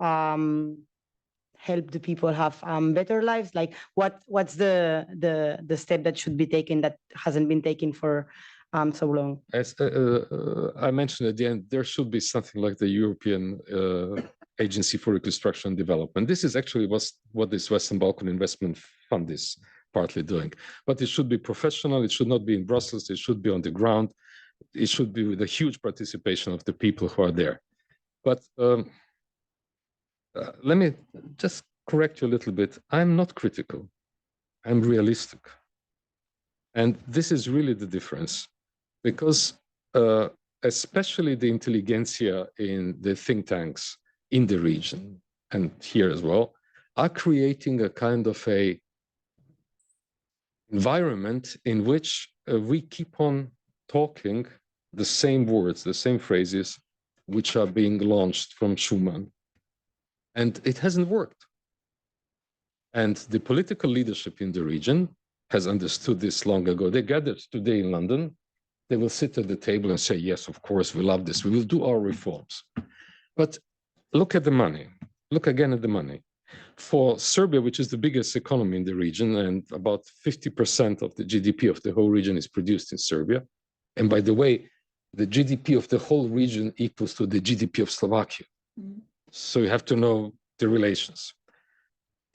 help the people have better lives. Like what's the step that should be taken that hasn't been taken for so long? As I mentioned at the end, there should be something like the European Agency for Reconstruction and Development. This is actually what this Western Balkan Investment Fund is partly doing. But it should be professional. It should not be in Brussels. It should be on the ground. it should be with a huge participation of the people who are there. But let me just correct you a little bit. I'm not critical. I'm realistic. And this is really the difference, because especially the intelligentsia in the think tanks in the region and here as well are creating a kind of a environment in which we keep on talking the same words, the same phrases, which are being launched from Schuman. And it hasn't worked. And the political leadership in the region has understood this long ago. They gathered today in London. They will sit at the table and say, yes, of course, we love this. We will do our reforms. But look at the money. Look again at the money. For Serbia, which is the biggest economy in the region, and about 50% of the GDP of the whole region is produced in Serbia. And by the way, the GDP of the whole region equals to the GDP of Slovakia. So you have to know the relations.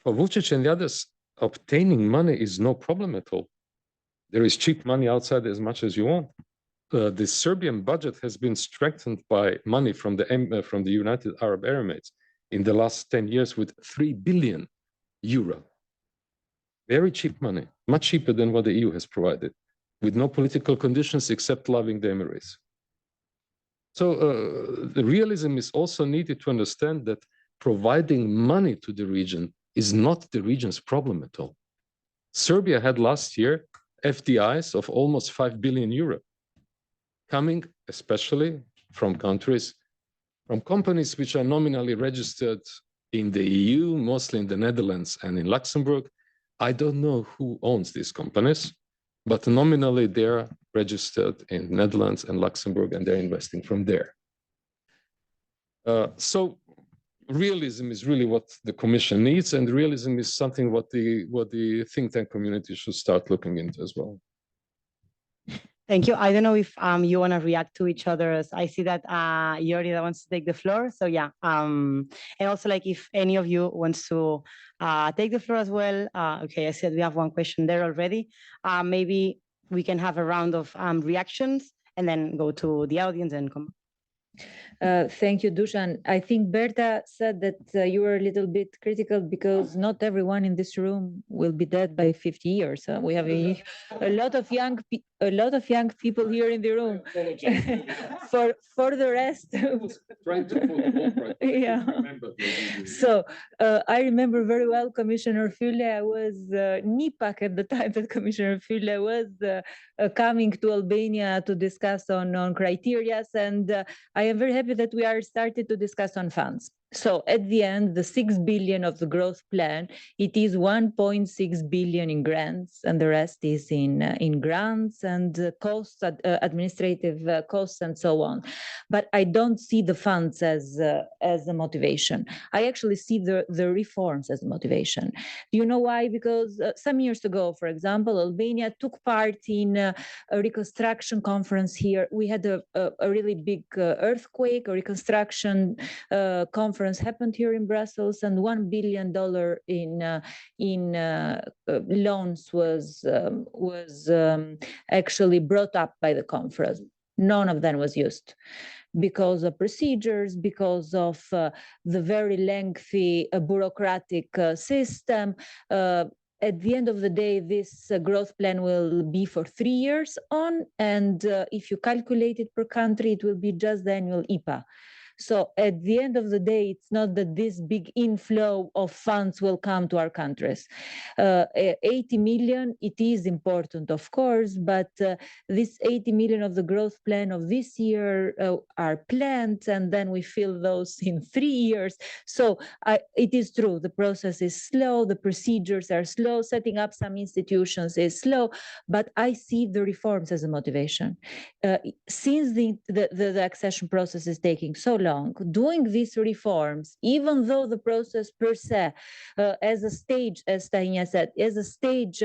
For Vučić and the others, obtaining money is no problem at all. There is cheap money outside as much as you want. The Serbian budget has been strengthened by money from the United Arab Emirates in the last 10 years with 3 billion euro. Very cheap money, much cheaper than what the EU has provided, with no political conditions except loving the Emirates. So the realism is also needed to understand that providing money to the region is not the region's problem at all. Serbia had last year FDIs of almost 5 billion euro, coming especially from countries, from companies which are nominally registered in the EU, mostly in the Netherlands and in Luxembourg. I don't know who owns these companies, but nominally they're registered in Netherlands and Luxembourg, and they're investing from there. So realism is really what the Commission needs, and realism is something what the think tank community should start looking into as well. Thank you. I don't know if you want to react to each other. I see that Yorida wants to take the floor. So yeah, and also like if any of you wants to take the floor as well. Okay, I said we have one question there already. Maybe we can have a round of reactions and then go to the audience and come. Thank you, Dusan. I think Berta said that you were a little bit critical because not everyone in this room will be dead by 50 years. We have a lot of young people here in the room. for the rest, Trying to pull the ball right. Yeah. So I remember very well Commissioner Füle. I was NIPAC at the time that Commissioner Füle was coming to Albania to discuss on criteria, and I am very happy that we are started to discuss on funds. So at the end, the 6 billion of the growth plan, it is 1.6 billion in grants, and the rest is in grants and costs, administrative costs, and so on. But I don't see the funds as a motivation. I actually see the reforms as a motivation. Do you know why? Because some years ago, for example, Albania took part in a reconstruction conference here. We had a really big earthquake, a reconstruction conference happened here in Brussels, and $1 billion in loans was actually brought up by the conference. None of them was used because of procedures, because of the very lengthy bureaucratic system. At the end of the day, this growth plan will be for 3 years on, and if you calculate it per country, it will be just the annual IPA. So at the end of the day, it's not that this big inflow of funds will come to our countries. 80 million, it is important, of course, but this 80 million of the growth plan of this year are planned, and then we fill those in 3 years. So it is true, the process is slow, the procedures are slow, setting up some institutions is slow, but I see the reforms as a motivation. Since the accession process is taking so long, long, doing these reforms, even though the process per se, as a stage, as Tanya said, as a stage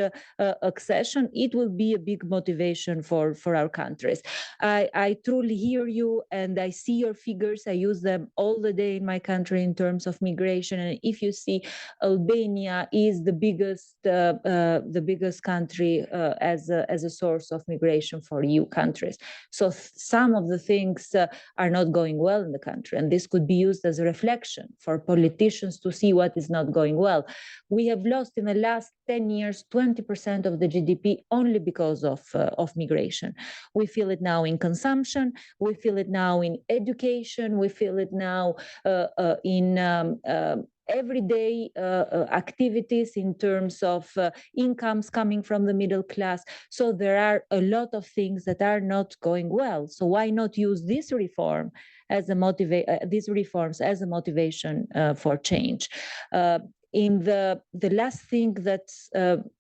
accession, it will be a big motivation for our countries. I truly hear you, and I see your figures. I use them all the day in my country in terms of migration. And if you see, Albania is the biggest country as a source of migration for EU countries. So some of the things are not going well in the country, and this could be used as a reflection for politicians to see what is not going well. We have lost in the last 10 years 20% of the GDP only because of migration. We feel it now in consumption, we feel it now in education, we feel it now in everyday activities in terms of incomes coming from the middle class. So there are a lot of things that are not going well. So why not use this reform as a these reforms as a motivation for change? In the last thing that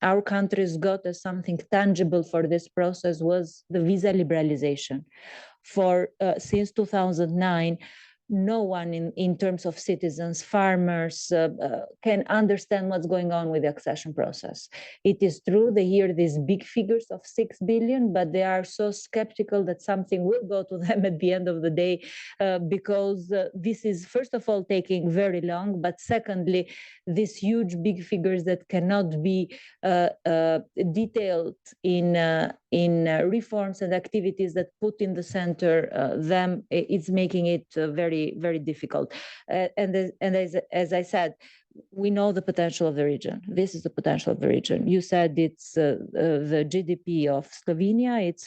our countries got as something tangible for this process was the visa liberalization. For since 2009, no one in terms of citizens, farmers, can understand what's going on with the accession process. It is true they hear these big figures of 6 billion, but they are so skeptical that something will go to them at the end of the day, because this is, first of all, taking very long, but secondly, these huge big figures that cannot be detailed in reforms and activities that put in the center them, it's making it very, very difficult. And as I said, we know the potential of the region. This is the potential of the region. You said it's the GDP of Slovenia. It's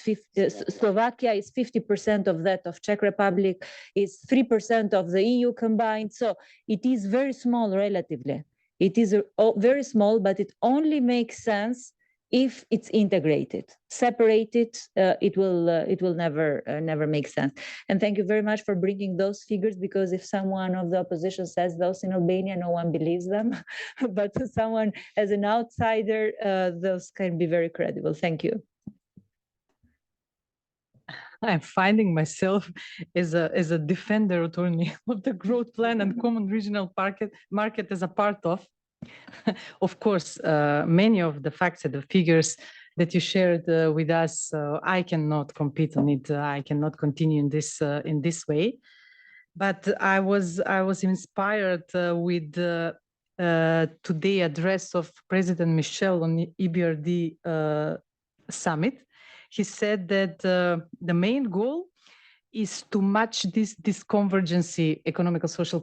Slovakia is 50% of that of Czech Republic. It's 3% of the EU combined. So it is very small relatively. It is very small, but it only makes sense if it's integrated. Separated, it will never make sense. And thank you very much for bringing those figures, because if someone of the opposition says those in Albania, no one believes them. But to someone as an outsider, those can be very credible. Thank you. I'm finding myself as a defender attorney of the growth plan and common regional market as a part of. Of course, many of the facts and the figures that you shared with us, I cannot compete on it. I cannot continue in this way. But I was inspired with today's address of President Michel on the EBRD summit. He said that the main goal is to match this convergence, economical social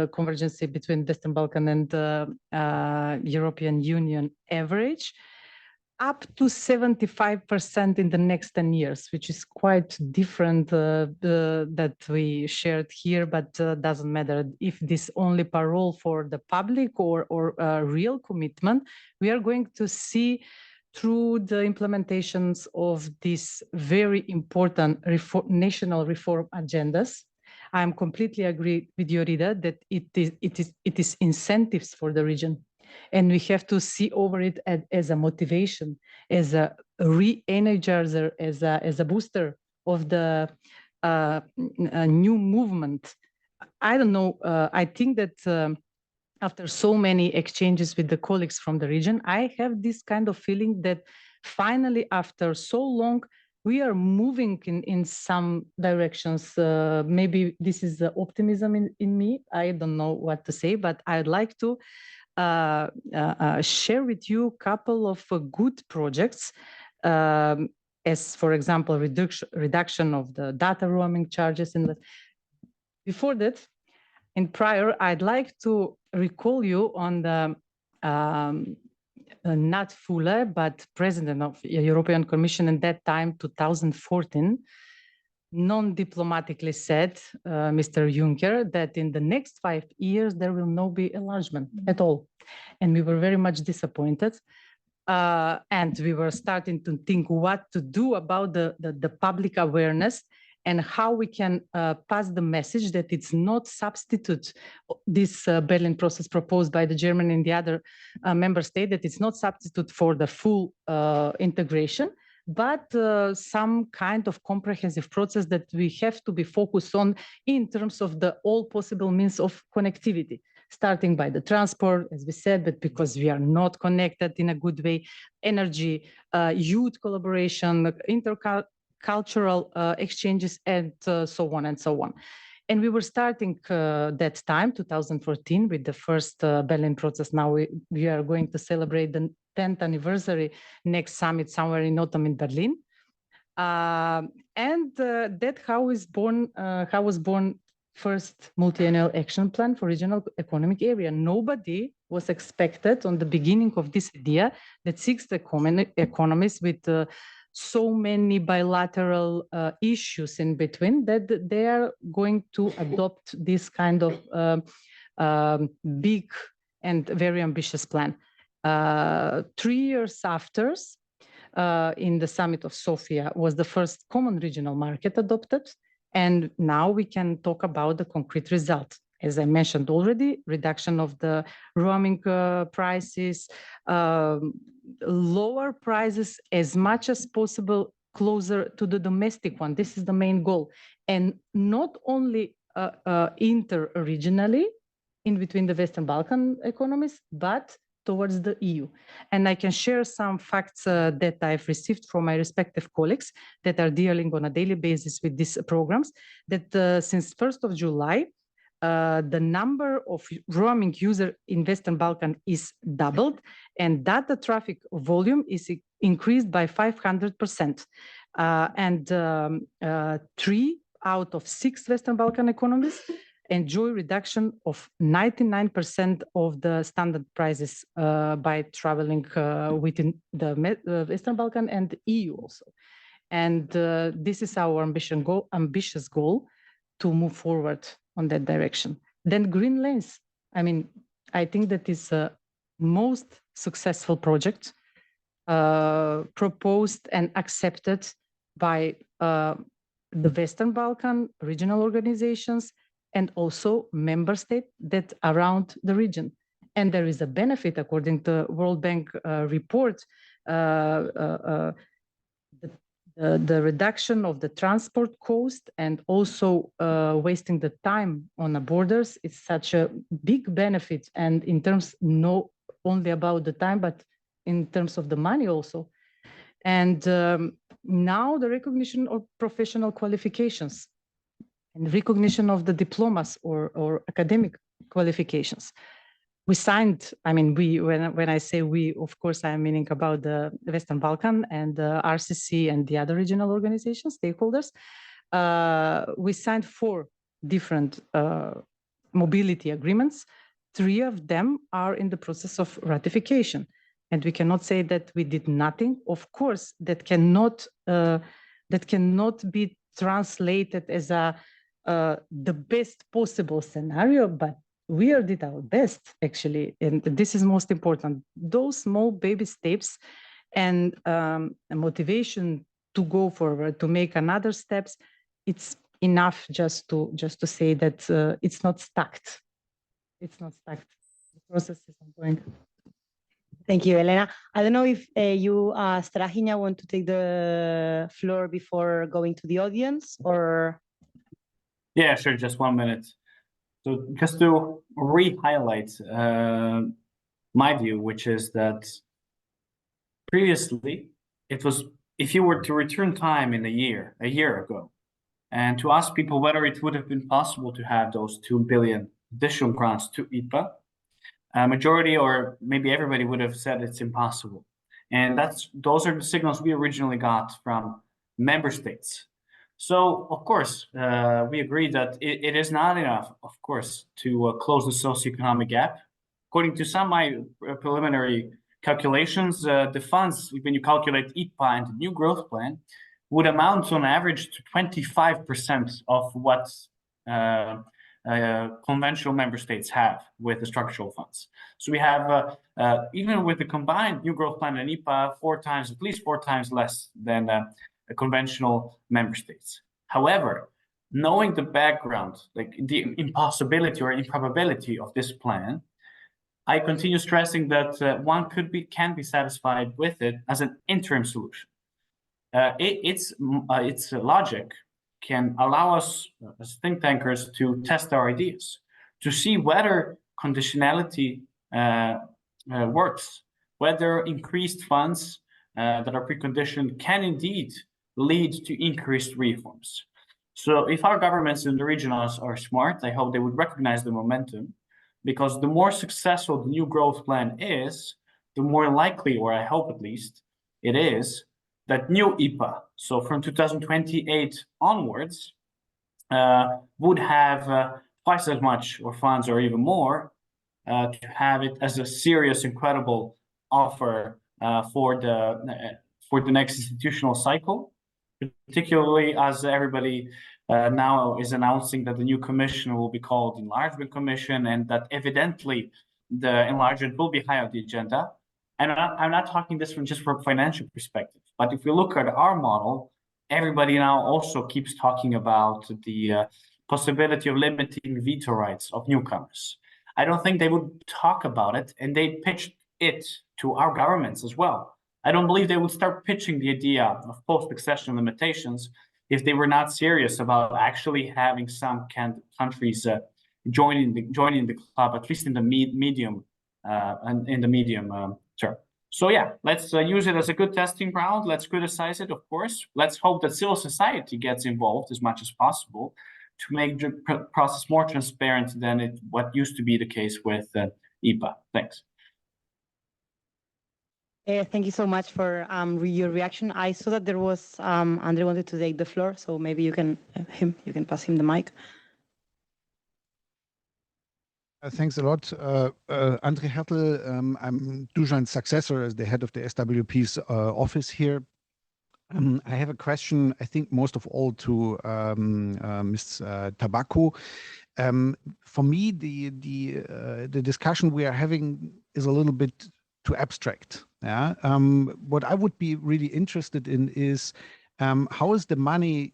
convergence between Western Balkan and European Union average, up to 75% in the next 10 years, which is quite different that we shared here, but doesn't matter if this only parole for the public or real commitment. We are going to see through the implementations of these very important national reform agendas. I'm completely agree with you, Rida, that it is incentives for the region. And we have to see over it as a motivation, as a re-energizer, as a booster of the new movement. I don't know, I think that after so many exchanges with the colleagues from the region, I have this kind of feeling that finally, after so long, we are moving in some directions. Maybe this is the optimism in me. I don't know what to say, but I'd like to share with you a couple of good projects, as, for example, reduction of the data roaming charges. And before that, in prior, I'd like to recall you on the not Fule, but president of the European Commission in that time, 2014, non-diplomatically said, Mr. Juncker, that in the next 5 years, there will not be enlargement at all. And we were very much disappointed. And we were starting to think what to do about the public awareness and how we can pass the message that it's not substitute this Berlin process proposed by the German and the other member state, that it's not substitute for the full integration, but some kind of comprehensive process that we have to be focused on in terms of the all possible means of connectivity, starting by the transport, as we said, but because we are not connected in a good way, energy, youth collaboration, intercultural exchanges, and so on and so on. And we were starting that time, 2014, with the first Berlin process. Now we are going to celebrate the 10th anniversary next summit somewhere in autumn in Berlin. That how was born first multi-annual action plan for regional economic area. Nobody was expected on the beginning of this idea that 6 economies with so many bilateral issues in between, that they are going to adopt this kind of big and very ambitious plan. 3 years after, in the summit of Sofia, was the first common regional market adopted. And now we can talk about the concrete result. As I mentioned already, reduction of the roaming prices, lower prices as much as possible closer to the domestic one. This is the main goal. And not only inter-regionally in between the Western Balkan economies, but towards the EU. And I can share some facts that I've received from my respective colleagues that are dealing on a daily basis with these programs, that since 1st of July, the number of roaming users in Western Balkan is doubled, and data traffic volume is increased by 500%. 3 out of 6 Western Balkan economies enjoy reduction of 99% of the standard prices by traveling within the Western Balkan and EU also. And this is our ambitious goal to move forward on that direction. Then green lanes. I mean, I think that is the most successful project proposed and accepted by the Western Balkan regional organizations and also member states that around the region. And there is a benefit, according to World Bank report, the reduction of the transport cost and also wasting the time on the borders is such a big benefit. And in terms, not only about the time, but in terms of the money also. And now the recognition of professional qualifications and recognition of the diplomas or academic qualifications. We signed, I mean, when I say we, of course, I'm meaning about the Western Balkan and the RCC and the other regional organizations, stakeholders. We signed 4 different mobility agreements. 3 of them are in the process of ratification. And we cannot say that we did nothing. Of course, that cannot be translated as the best possible scenario, but we did our best, actually, and this is most important. Those small baby steps and a motivation to go forward, to make another steps, it's enough just to say that it's not stuck. It's not stuck. The process is ongoing. Thank you, Elena. I don't know if you, Strahinja, want to take the floor before going to the audience, or? Yeah, sure, just 1 minute. So just to re-highlight my view, which is that previously it was, if you were to return time in a year ago, and to ask people whether it would have been possible to have those 2 billion additional grants to IPA, a majority or maybe everybody would have said it's impossible. And those are the signals we originally got from member states. So, of course, we agree that it is not enough, of course, to close the socio-economic gap. According to some of my preliminary calculations, the funds, when you calculate IPA and the new growth plan, would amount on average to 25% of what conventional member states have with the structural funds. So we have, even with the combined new growth plan and IPA, at least four times less than conventional member states. However, knowing the background, like the impossibility or improbability of this plan, I continue stressing that one can be satisfied with it as an interim solution. its logic can allow us as think tankers to test our ideas, to see whether conditionality works, whether increased funds that are preconditioned can indeed lead to increased reforms. So if our governments in the region are smart, I hope they would recognize the momentum, because the more successful the new growth plan is, the more likely, or I hope at least, it is that new IPA, so from 2028 onwards, would have twice as much or funds or even more to have it as a serious, incredible offer for the next institutional cycle, particularly as everybody now is announcing that the new commission will be called Enlargement Commission, and that evidently the enlargement will be high on the agenda. And I'm not talking this from just from a financial perspective, but if we look at our model, everybody now also keeps talking about the possibility of limiting veto rights of newcomers. I don't think they would talk about it, and they pitched it to our governments as well. I don't believe they would start pitching the idea of post-accession limitations if they were not serious about actually having some countries joining the club, at least in the medium term. So yeah, let's use it as a good testing ground. Let's criticize it, of course. Let's hope that civil society gets involved as much as possible to make the process more transparent than what used to be the case with IPA. Thanks. Thank you so much for your reaction. I saw that there was Andre wanted to take the floor, so maybe you can pass him the mic. Thanks a lot. Andre Hertel, I'm Dušan's successor as the head of the SWP's office here. I have a question, I think most of all to Ms. Tabako. For me, the discussion we are having is a little bit too abstract. Yeah. What I would be really interested in is how is the money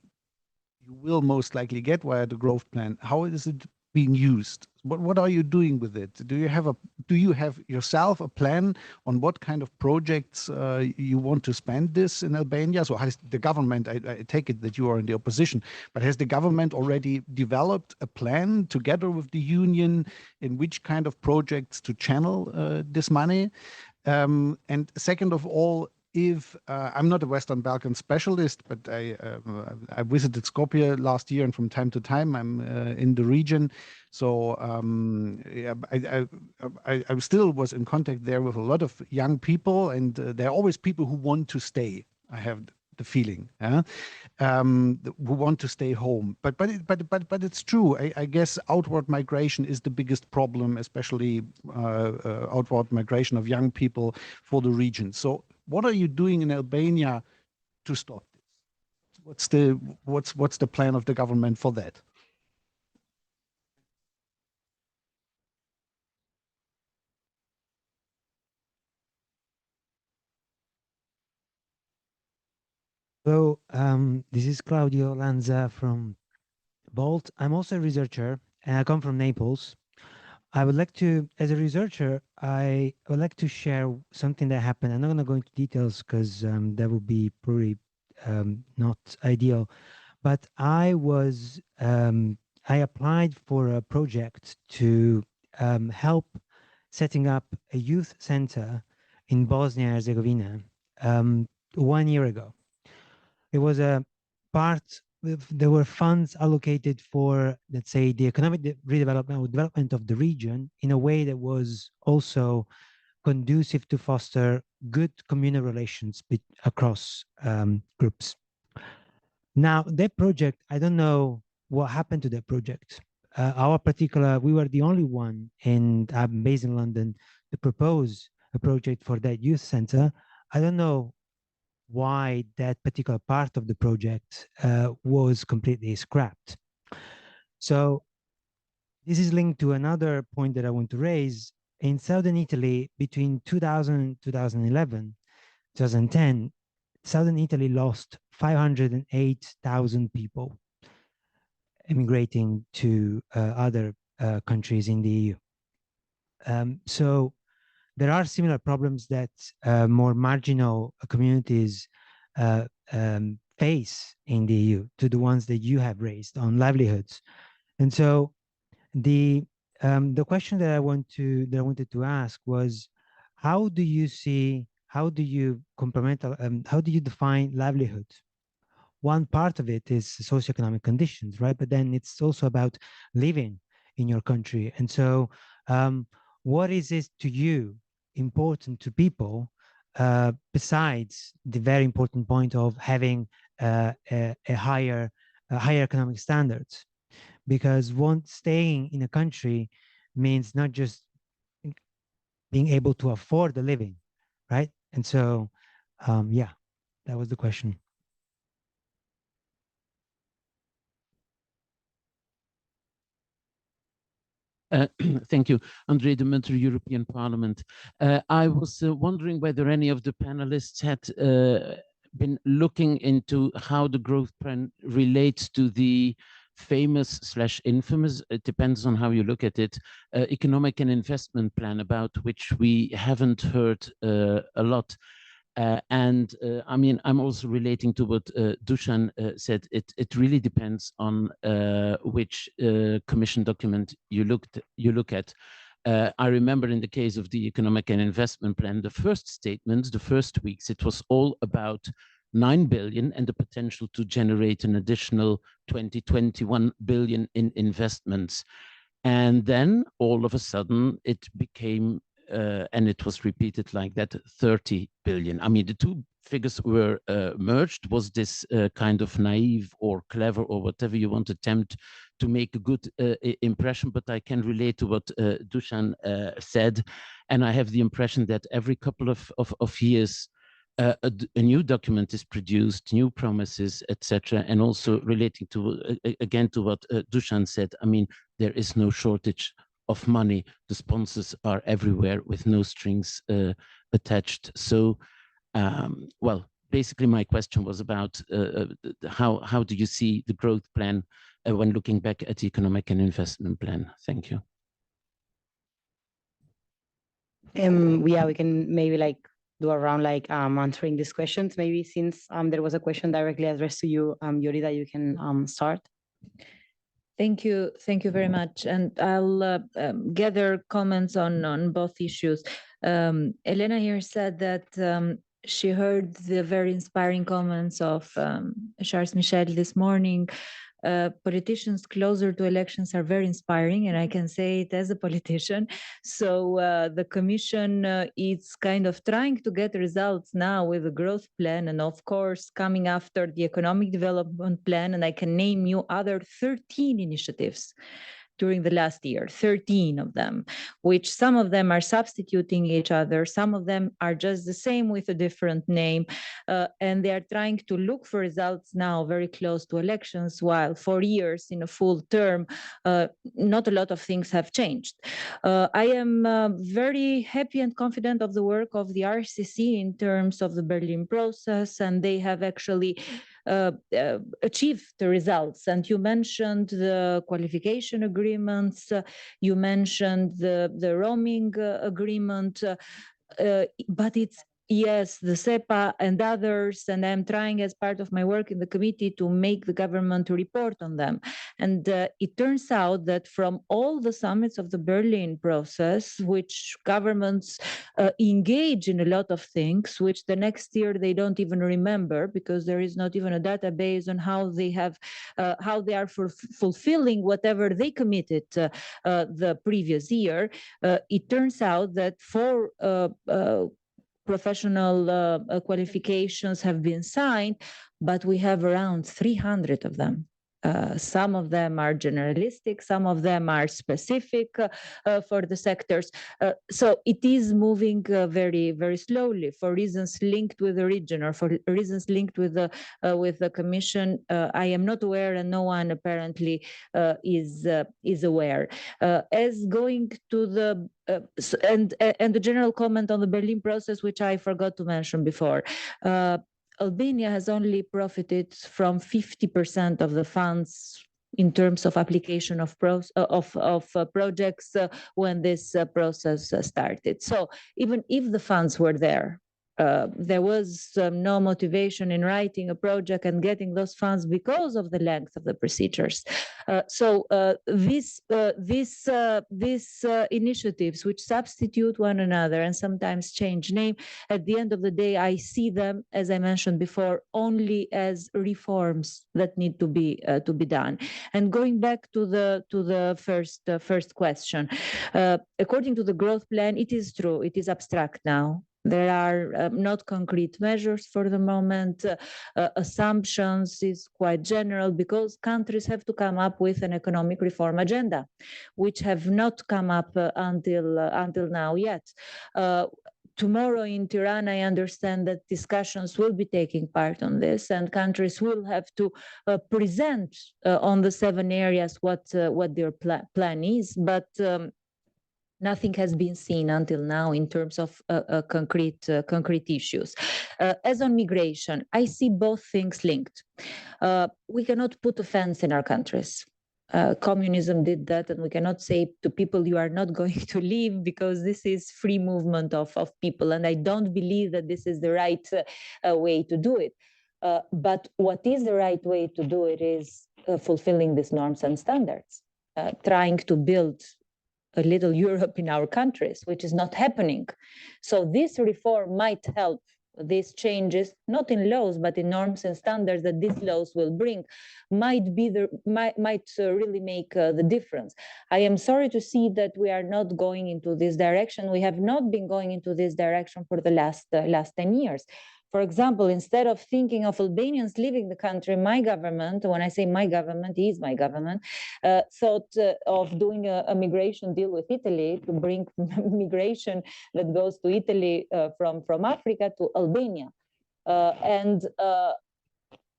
you will most likely get via the growth plan, how is it being used? What are you doing with it? Do you have yourself a plan on what kind of projects you want to spend this in Albania? So has the government, I take it that you are in the opposition, but has the government already developed a plan together with the union in which kind of projects to channel this money? And second of all, if I'm not a Western Balkan specialist, but I visited Skopje last year, and from time to time I'm in the region. So yeah, I still was in contact there with a lot of young people, and there are always people who want to stay. I have the feeling, who want to stay home. But it's true. I guess outward migration is the biggest problem, especially outward migration of young people for the region. So what are you doing in Albania to stop this? What's the plan of the government for that? Hello, this is Claudio Lanza from Bolt. I'm also a researcher, and I come from Naples. I would like to, as a researcher, I would like to share something that happened. I'm not going to go into details because that would be probably not ideal. But I applied for a project to help setting up a youth center in Bosnia and Herzegovina 1 year ago. It was a part, there were funds allocated for, let's say, the economic redevelopment or development of the region in a way that was also conducive to foster good communal relations across groups. Now, that project, I don't know what happened to that project. We were the only one, and I'm based in London, to propose a project for that youth center. I don't know why that particular part of the project was completely scrapped. So this is linked to another point that I want to raise. In southern Italy, between 2000 and 2011, 2010, southern Italy lost 508,000 people immigrating to other countries in the EU. So there are similar problems that more marginal communities face in the EU, to the ones that you have raised on livelihoods. And so the question that I wanted to ask was, how do you define livelihoods? One part of it is socioeconomic conditions, right? But then it's also about living in your country. And so what is it to you important to people besides the very important point of having a higher economic standards? Because staying in a country means not just being able to afford the living, right? And so, yeah, that was the question. Thank you. Andrei Demeter, European Parliament. I was wondering whether any of the panelists had been looking into how the growth plan relates to the famous/infamous, it depends on how you look at it, economic and investment plan, about which we haven't heard a lot. I mean, I'm also relating to what Dusan said. It really depends on which Commission document you look at. I remember in the case of the economic and investment plan, the first statements, the first weeks, it was all about 9 billion and the potential to generate an additional 21 billion in investments. And then all of a sudden it became and it was repeated like that, 30 billion. I mean, the two figures were merged. Was this kind of naive or clever or whatever you want to attempt to make a good impression? But I can relate to what Dusan said. And I have the impression that every couple of years, a new document is produced, new promises, etc. And also relating to, again, to what Dusan said, I mean, there is no shortage of money. The sponsors are everywhere with no strings attached. So, well, basically my question was about how do you see the growth plan when looking back at the economic and investment plan? Thank you. Yeah, we can maybe like do around like answering these questions. Maybe since there was a question directly addressed to you, Yuri, that you can start. Thank you very much. And I'll gather comments on both issues. Elena here said that she heard the very inspiring comments of Charles Michel this morning. Politicians closer to elections are very inspiring, and I can say it as a politician. So the Commission is kind of trying to get results now with the growth plan, and of course coming after the economic development plan, and I can name you other 13 initiatives during the last year, 13 of them, which some of them are substituting each other, some of them are just the same with a different name, and they are trying to look for results now very close to elections, while 4 years in a full term, not a lot of things have changed. I am very happy and confident of the work of the RCC in terms of the Berlin process, and they have actually achieve the results. And you mentioned the qualification agreements, you mentioned the roaming agreement, but it's, yes, the SEPA and others, and I'm trying as part of my work in the committee to make the government report on them. And it turns out that from all the summits of the Berlin process, which governments engage in a lot of things, which the next year they don't even remember, because there is not even a database on how they have, how they are fulfilling whatever they committed the previous year. It turns out that for professional qualifications have been signed, but we have around 300 of them. Some of them are generalistic, some of them are specific for the sectors. So it is moving very, very slowly for reasons linked with the region or for reasons linked with the Commission. I am not aware, and no one apparently is aware. As going to the and the general comment on the Berlin process, which I forgot to mention before. Albania has only profited from 50% of the funds in terms of application of projects when this process started. So even if the funds were there, there was no motivation in writing a project and getting those funds because of the length of the procedures. So these initiatives, which substitute one another and sometimes change name, at the end of the day, I see them, as I mentioned before, only as reforms that need to be done. And going back to the first question, according to the growth plan, it is true, it is abstract now. There are not concrete measures for the moment. Assumptions is quite general because countries have to come up with an economic reform agenda, which have not come up until now yet. Tomorrow in Tirana, I understand that discussions will be taking part on this, and countries will have to present on the 7 areas what their plan is. But nothing has been seen until now in terms of concrete issues. As on migration, I see both things linked. We cannot put a fence in our countries. Communism did that, and we cannot say to people, you are not going to leave, because this is free movement of people, and I don't believe that this is the right way to do it. But what is the right way to do it is fulfilling these norms and standards, trying to build a little Europe in our countries, which is not happening. So this reform might help these changes, not in laws, but in norms and standards that these laws will bring, might really make the difference. I am sorry to see that we are not going into this direction. We have not been going into this direction for the last 10 years. For example, instead of thinking of Albanians leaving the country, my government, when I say my government, is my government, thought of doing a migration deal with Italy to bring migration that goes to Italy from Africa to Albania. And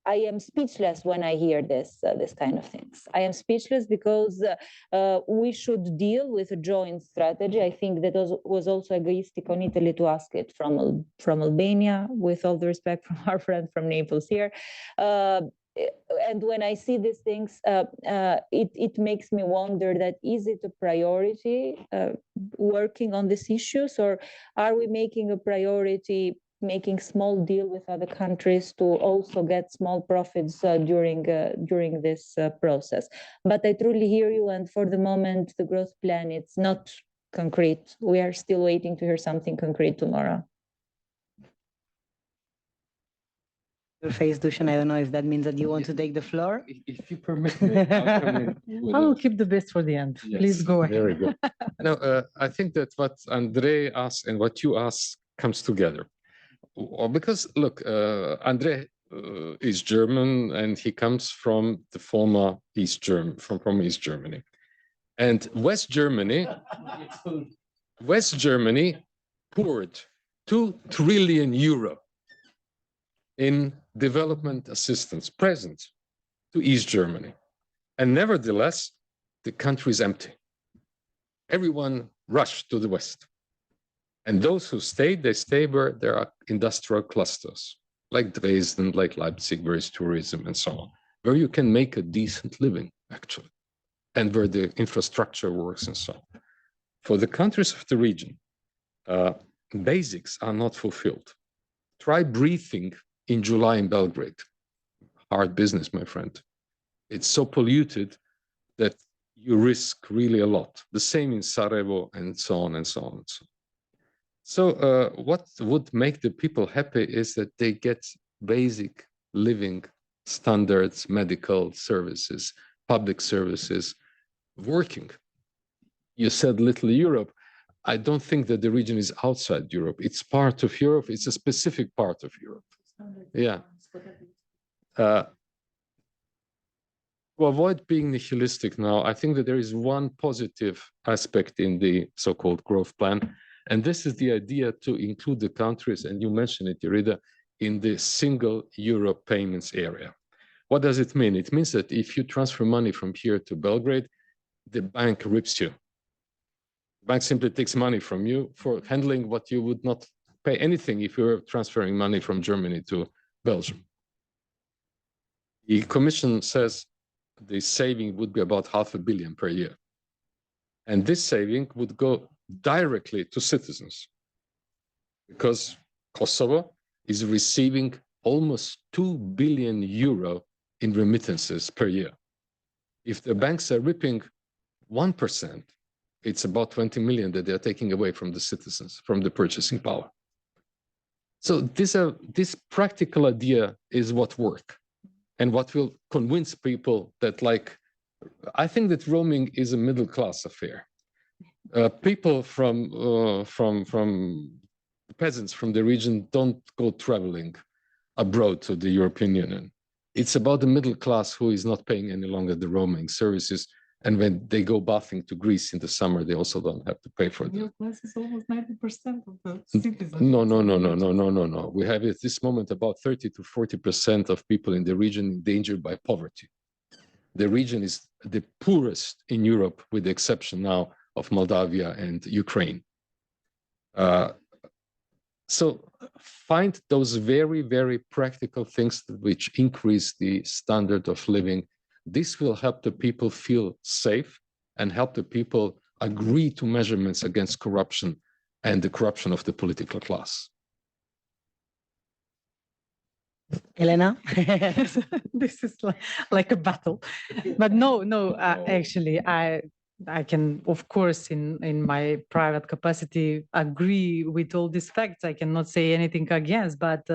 I am speechless when I hear this kind of things. I am speechless because we should deal with a joint strategy. I think that was also egoistic on Italy to ask it from Albania, with all the respect from our friend from Naples here. And when I see these things, it makes me wonder that is it a priority working on these issues, or are we making a priority making small deal with other countries to also get small profits during this process? But I truly hear you, and for the moment, the growth plan, it's not concrete. We are still waiting to hear something concrete tomorrow. Your face, Dusan, I don't know if that means that you want to take the floor. If you permit me, I'll come in. I will keep the best for the end. Yes, please go ahead. Very good. No, I think that what Andre asked and what you asked comes together. Because look, Andre is German, and he comes from the former East Germany, and West Germany poured 2 trillion euro in development assistance present to East Germany, and nevertheless, the country is empty. Everyone rushed to the West. And those who stayed, they stay where there are industrial clusters, like Dresden, like Leipzig, where is tourism and so on, where you can make a decent living, actually, and where the infrastructure works and so on. For the countries of the region, basics are not fulfilled. Try breathing in July in Belgrade. Hard business, my friend. It's so polluted that you risk really a lot. The same in Sarajevo, and so on and so on and so on. So what would make the people happy is that they get basic living standards, medical services, public services working. You said little Europe. I don't think that the region is outside Europe. It's part of Europe. It's a specific part of Europe. Yeah. To avoid being nihilistic now, I think that there is one positive aspect in the so-called growth plan. And this is the idea to include the countries, and you mentioned it, Irida, in the single euro payments area. What does it mean? It means that if you transfer money from here to Belgrade, the bank rips you. The bank simply takes money from you for handling what you would not pay anything if you were transferring money from Germany to Belgium. The Commission says the saving would be about $500 million per year. And this saving would go directly to citizens, because Kosovo is receiving almost 2 billion euro in remittances per year. If the banks are ripping 1%, it's about 20 million that they're taking away from the citizens, from the purchasing power. So this practical idea is what works and what will convince people that, like, I think that roaming is a middle class affair. People from peasants from the region don't go traveling abroad to the European Union. It's about the middle class who is not paying any longer the roaming services. And when they go bathing to Greece in the summer, they also don't have to pay for them. Middle class is almost 90% of the citizens. No. We have at this moment about 30 to 40% of people in the region endangered by poverty. The region is the poorest in Europe, with the exception now of Moldavia and Ukraine. So find those very, very practical things which increase the standard of living. This will help the people feel safe and help the people agree to measurements against corruption and the corruption of the political class. Elena? This is like a battle. But no, actually, I can, of course, in my private capacity, agree with all these facts. I cannot say anything against, but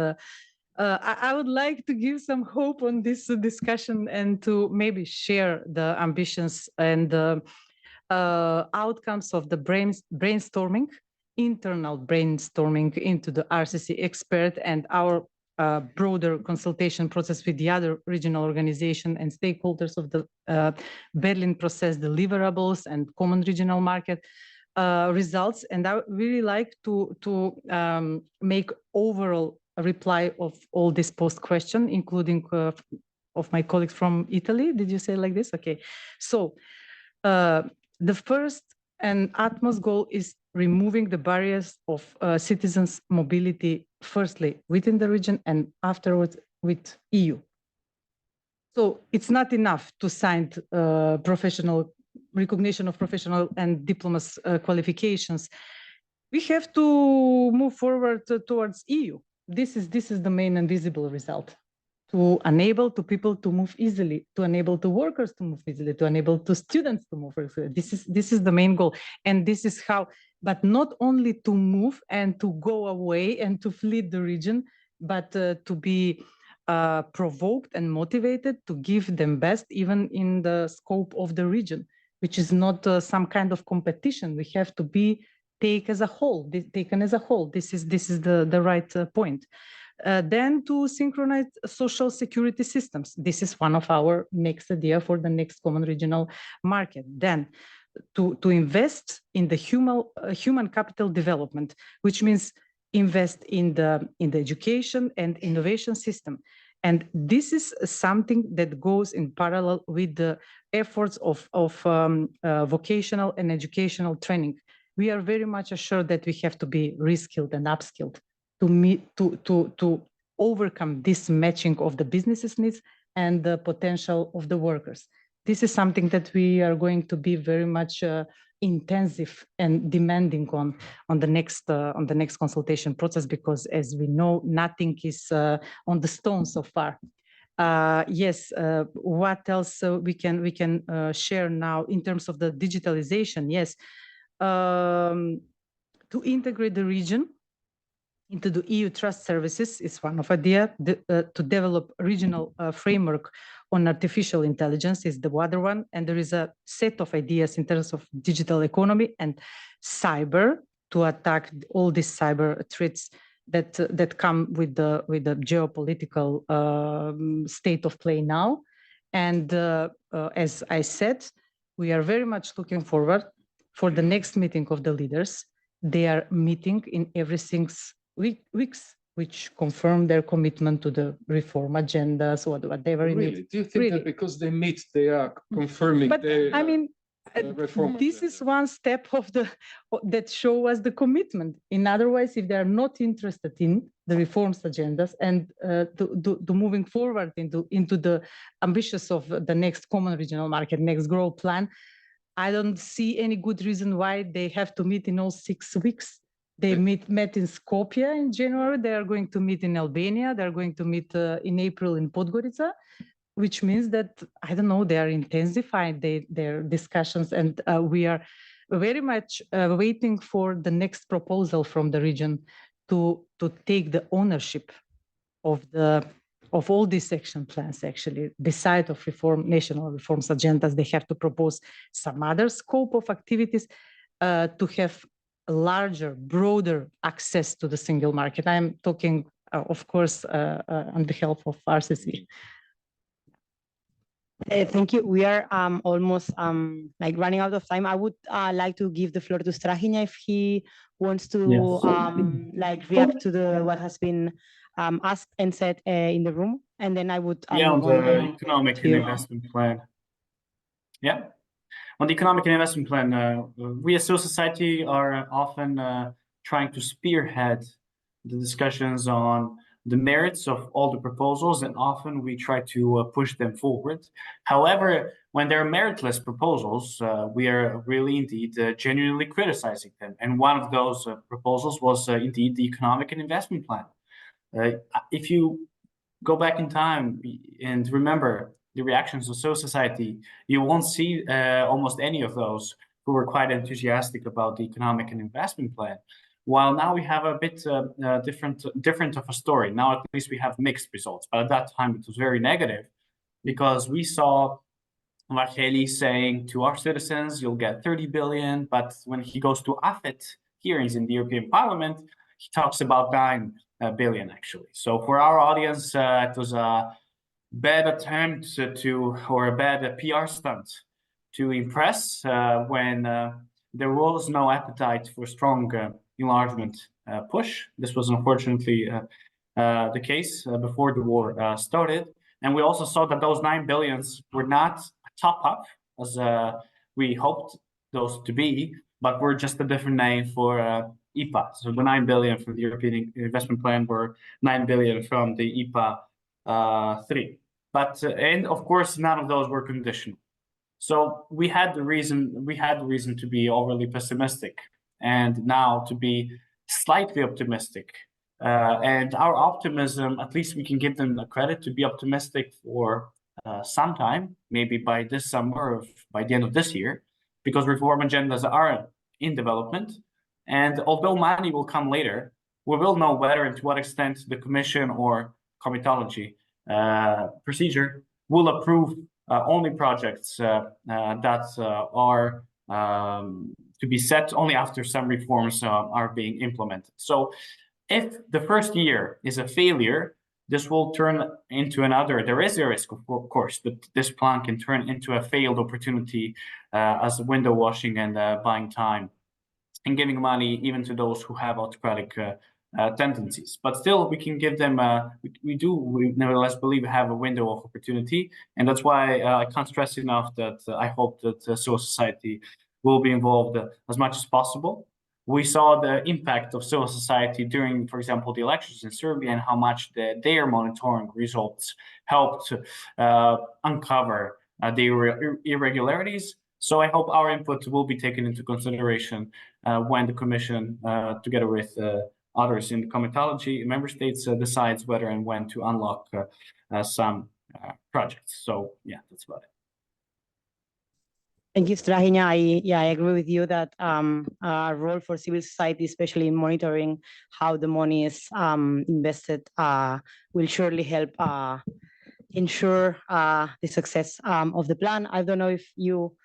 I would like to give some hope on this discussion and to maybe share the ambitions and the outcomes of the brainstorming, internal brainstorming into the RCC expert and our broader consultation process with the other regional organization and stakeholders of the Berlin process deliverables and common regional market results. And I really like to make overall a reply of all this post question, including of my colleagues from Italy. Did you say like this? Okay. So the first and utmost goal is removing the barriers of citizens' mobility, firstly within the region and afterwards with EU. So it's not enough to sign professional recognition of professional and diplomas qualifications. We have to move forward towards EU. This is the main and visible result. To enable to people to move easily, to enable to workers to move easily, to enable to students to move easily. This is the main goal. And this is how, but not only to move and to go away and to flee the region, but to be provoked and motivated to give them best, even in the scope of the region, which is not some kind of competition. We have to be taken as a whole. This is the right point. Then to synchronize social security systems. This is one of our next idea for the next common regional market. Then to invest in the human capital development, which means invest in the education and innovation system. And this is something that goes in parallel with the efforts of vocational and educational training. We are very much assured that we have to be reskilled and upskilled to overcome this matching of the business's needs and the potential of the workers. This is something that we are going to be very much intensive and demanding on the next consultation process, because as we know, nothing is on the stone so far. Yes, what else we can share now in terms of the digitalization? Yes, to integrate the region into the EU trust services is one of idea. To develop regional framework on artificial intelligence is the other one. And there is a set of ideas in terms of digital economy and cyber, to attack all these cyber threats that come with the geopolitical state of play now. And as I said, we are very much looking forward for the next meeting of the leaders. They are meeting in every 6 weeks, which confirm their commitment to the reform agendas or whatever. Really? Do you think that because they meet, they are confirming? But I mean, this is one step of that show us the commitment. In otherwise, if they are not interested in the reforms agendas and to moving forward into the ambitious of the next common regional market, next growth plan, I don't see any good reason why they have to meet in all 6 weeks. They met in Skopje in January. They are going to meet in Albania. They're going to meet in April in Podgorica, which means that, I don't know, they are intensifying their discussions, and we are very much waiting for the next proposal from the region to take the ownership of all these action plans. Actually, beside of national reforms agendas, they have to propose some other scope of activities to have a larger, broader access to the single market. I'm talking, of course, on behalf of RCC. Thank you. We are almost like running out of time. I would like to give the floor to Strahinja if he wants to like react to what has been asked and said in the room, and then I would on the economic and investment plan. Yeah, on the economic and investment plan, we as civil society are often trying to spearhead the discussions on the merits of all the proposals, and often we try to push them forward. However, when there are meritless proposals, we are really indeed genuinely criticizing them. And one of those proposals was indeed the economic and investment plan. If you go back in time and remember the reactions of civil society, you won't see almost any of those who were quite enthusiastic about the economic and investment plan. While now we have a bit different of a story. Now at least we have mixed results, but at that time it was very negative, because we saw Vacheli saying to our citizens, you'll get 30 billion, but when he goes to AFET hearings in the European Parliament, he talks about 9 billion actually. So for our audience, it was a bad attempt or a bad PR stunt to impress when there was no appetite for strong enlargement push. This was unfortunately the case before the war started. And we also saw that those 9 billions were not a top up as we hoped those to be, but were just a different name for IPA. So the 9 billion from the European Investment Plan were 9 billion from the IPA 3. But and of course, none of those were conditional. So we had the reason to be overly pessimistic, and now to be slightly optimistic. And our optimism, at least we can give them the credit to be optimistic for some time, maybe by this summer or by the end of this year, because reform agendas are in development. And although money will come later, we will know whether and to what extent the Commission or comitology procedure will approve only projects that are to be set only after some reforms are being implemented. So if the first year is a failure, this will turn into another. There is a risk, of course, that this plan can turn into a failed opportunity as window washing and buying time and giving money even to those who have autocratic tendencies. But still, we can give them, we nevertheless believe we have a window of opportunity. And that's why I can't stress enough that I hope that civil society will be involved as much as possible. We saw the impact of civil society during, for example, the elections in Serbia, and how much their monitoring results helped uncover the irregularities. So I hope our input will be taken into consideration when the Commission, together with others in the comitology, member states decides whether and when to unlock some projects. So yeah, that's about it. Thank you, Strahinja. I agree with you that our role for civil society, especially in monitoring how the money is invested, will surely help ensure the success of the plan. I don't know if you,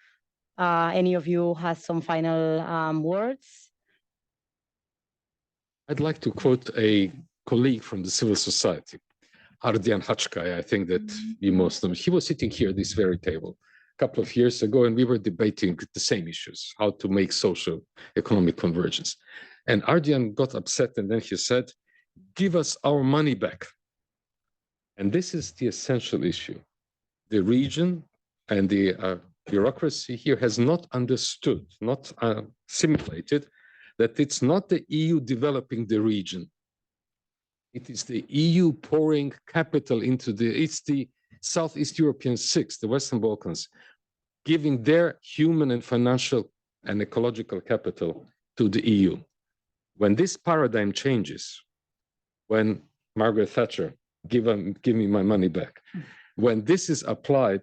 any of you has some final words. I'd like to quote a colleague from the civil society, Ardian Hachkai. I think that you most know. He was sitting here at this very table a couple of years ago, and we were debating the same issues, how to make socio-economic convergence. And Ardian got upset, and then he said, give us our money back. And this is the essential issue. The region and the bureaucracy here has not understood, not assimilated, that it's not the EU developing the region. It is the EU pouring capital into it's the Southeast European Six, the Western Balkans, giving their human and financial and ecological capital to the EU. When this paradigm changes, when Margaret Thatcher, give me my money back, when this is applied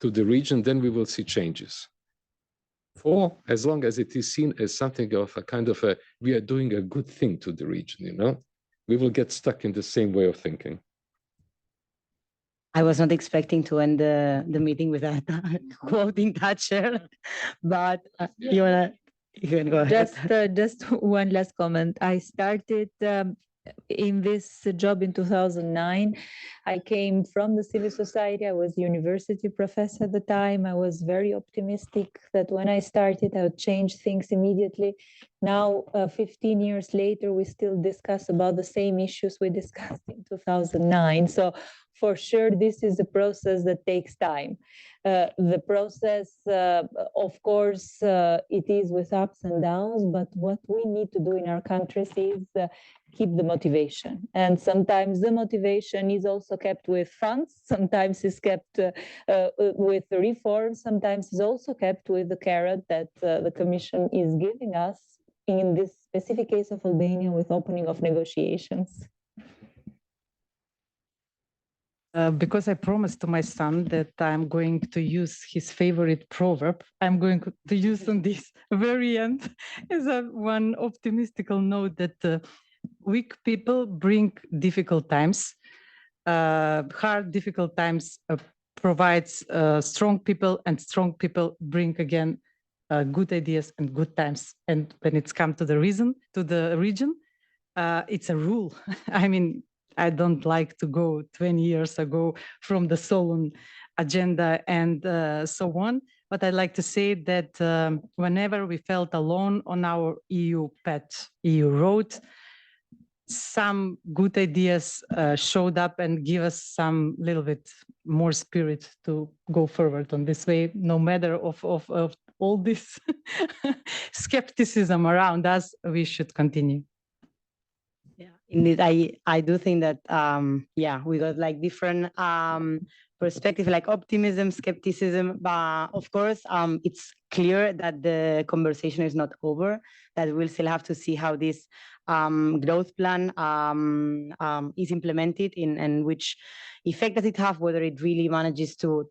to the region, then we will see changes. For as long as it is seen as something of a kind of we are doing a good thing to the region, you know, we will get stuck in the same way of thinking. I was not expecting to end the meeting with that quoting Thatcher, but you can go ahead. Just one last comment. I started in this job in 2009. I came from the civil society. I was a university professor at the time. I was very optimistic that when I started, I would change things immediately. Now, 15 years later, we still discuss about the same issues we discussed in 2009. So for sure, this is a process that takes time. The process, of course, it is with ups and downs, but what we need to do in our countries is keep the motivation. And sometimes the motivation is also kept with funds, sometimes is kept with reforms, sometimes is also kept with the carrot that the Commission is giving us in this specific case of Albania with opening of negotiations. Because I promised to my son that I'm going to use his favorite proverb, I'm going to use on this very end as one optimistical note that weak people bring difficult times. Hard, difficult times provides strong people, and strong people bring again good ideas and good times. And when it's come to the region, it's a rule. I mean, I don't like to go 20 years ago from the Solon agenda and so on. But I'd like to say that whenever we felt alone on our EU path, EU road, some good ideas showed up and give us some little bit more spirit to go forward on this way, no matter of all this skepticism around us, we should continue. Yeah, indeed, I do think that yeah, we got like different perspective, like optimism, skepticism, but of course it's clear that the conversation is not over, that we'll still have to see how this growth plan is implemented and which effect does it have, whether it really manages to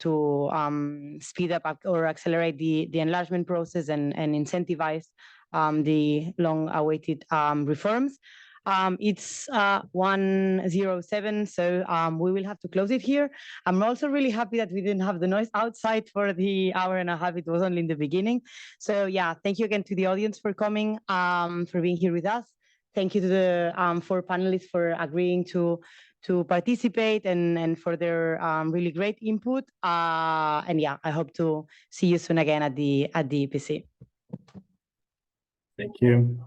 speed up or accelerate the enlargement process and incentivize the long-awaited reforms. It's 1:07, so we will have to close it here. I'm also really happy that we didn't have the noise outside for the hour and a half. It was only in the beginning. So yeah, thank you again to the audience for coming, for being here with us. Thank you to the 4 panelists for agreeing to participate and for their really great input. And yeah, I hope to see you soon again at the EPC. Thank you.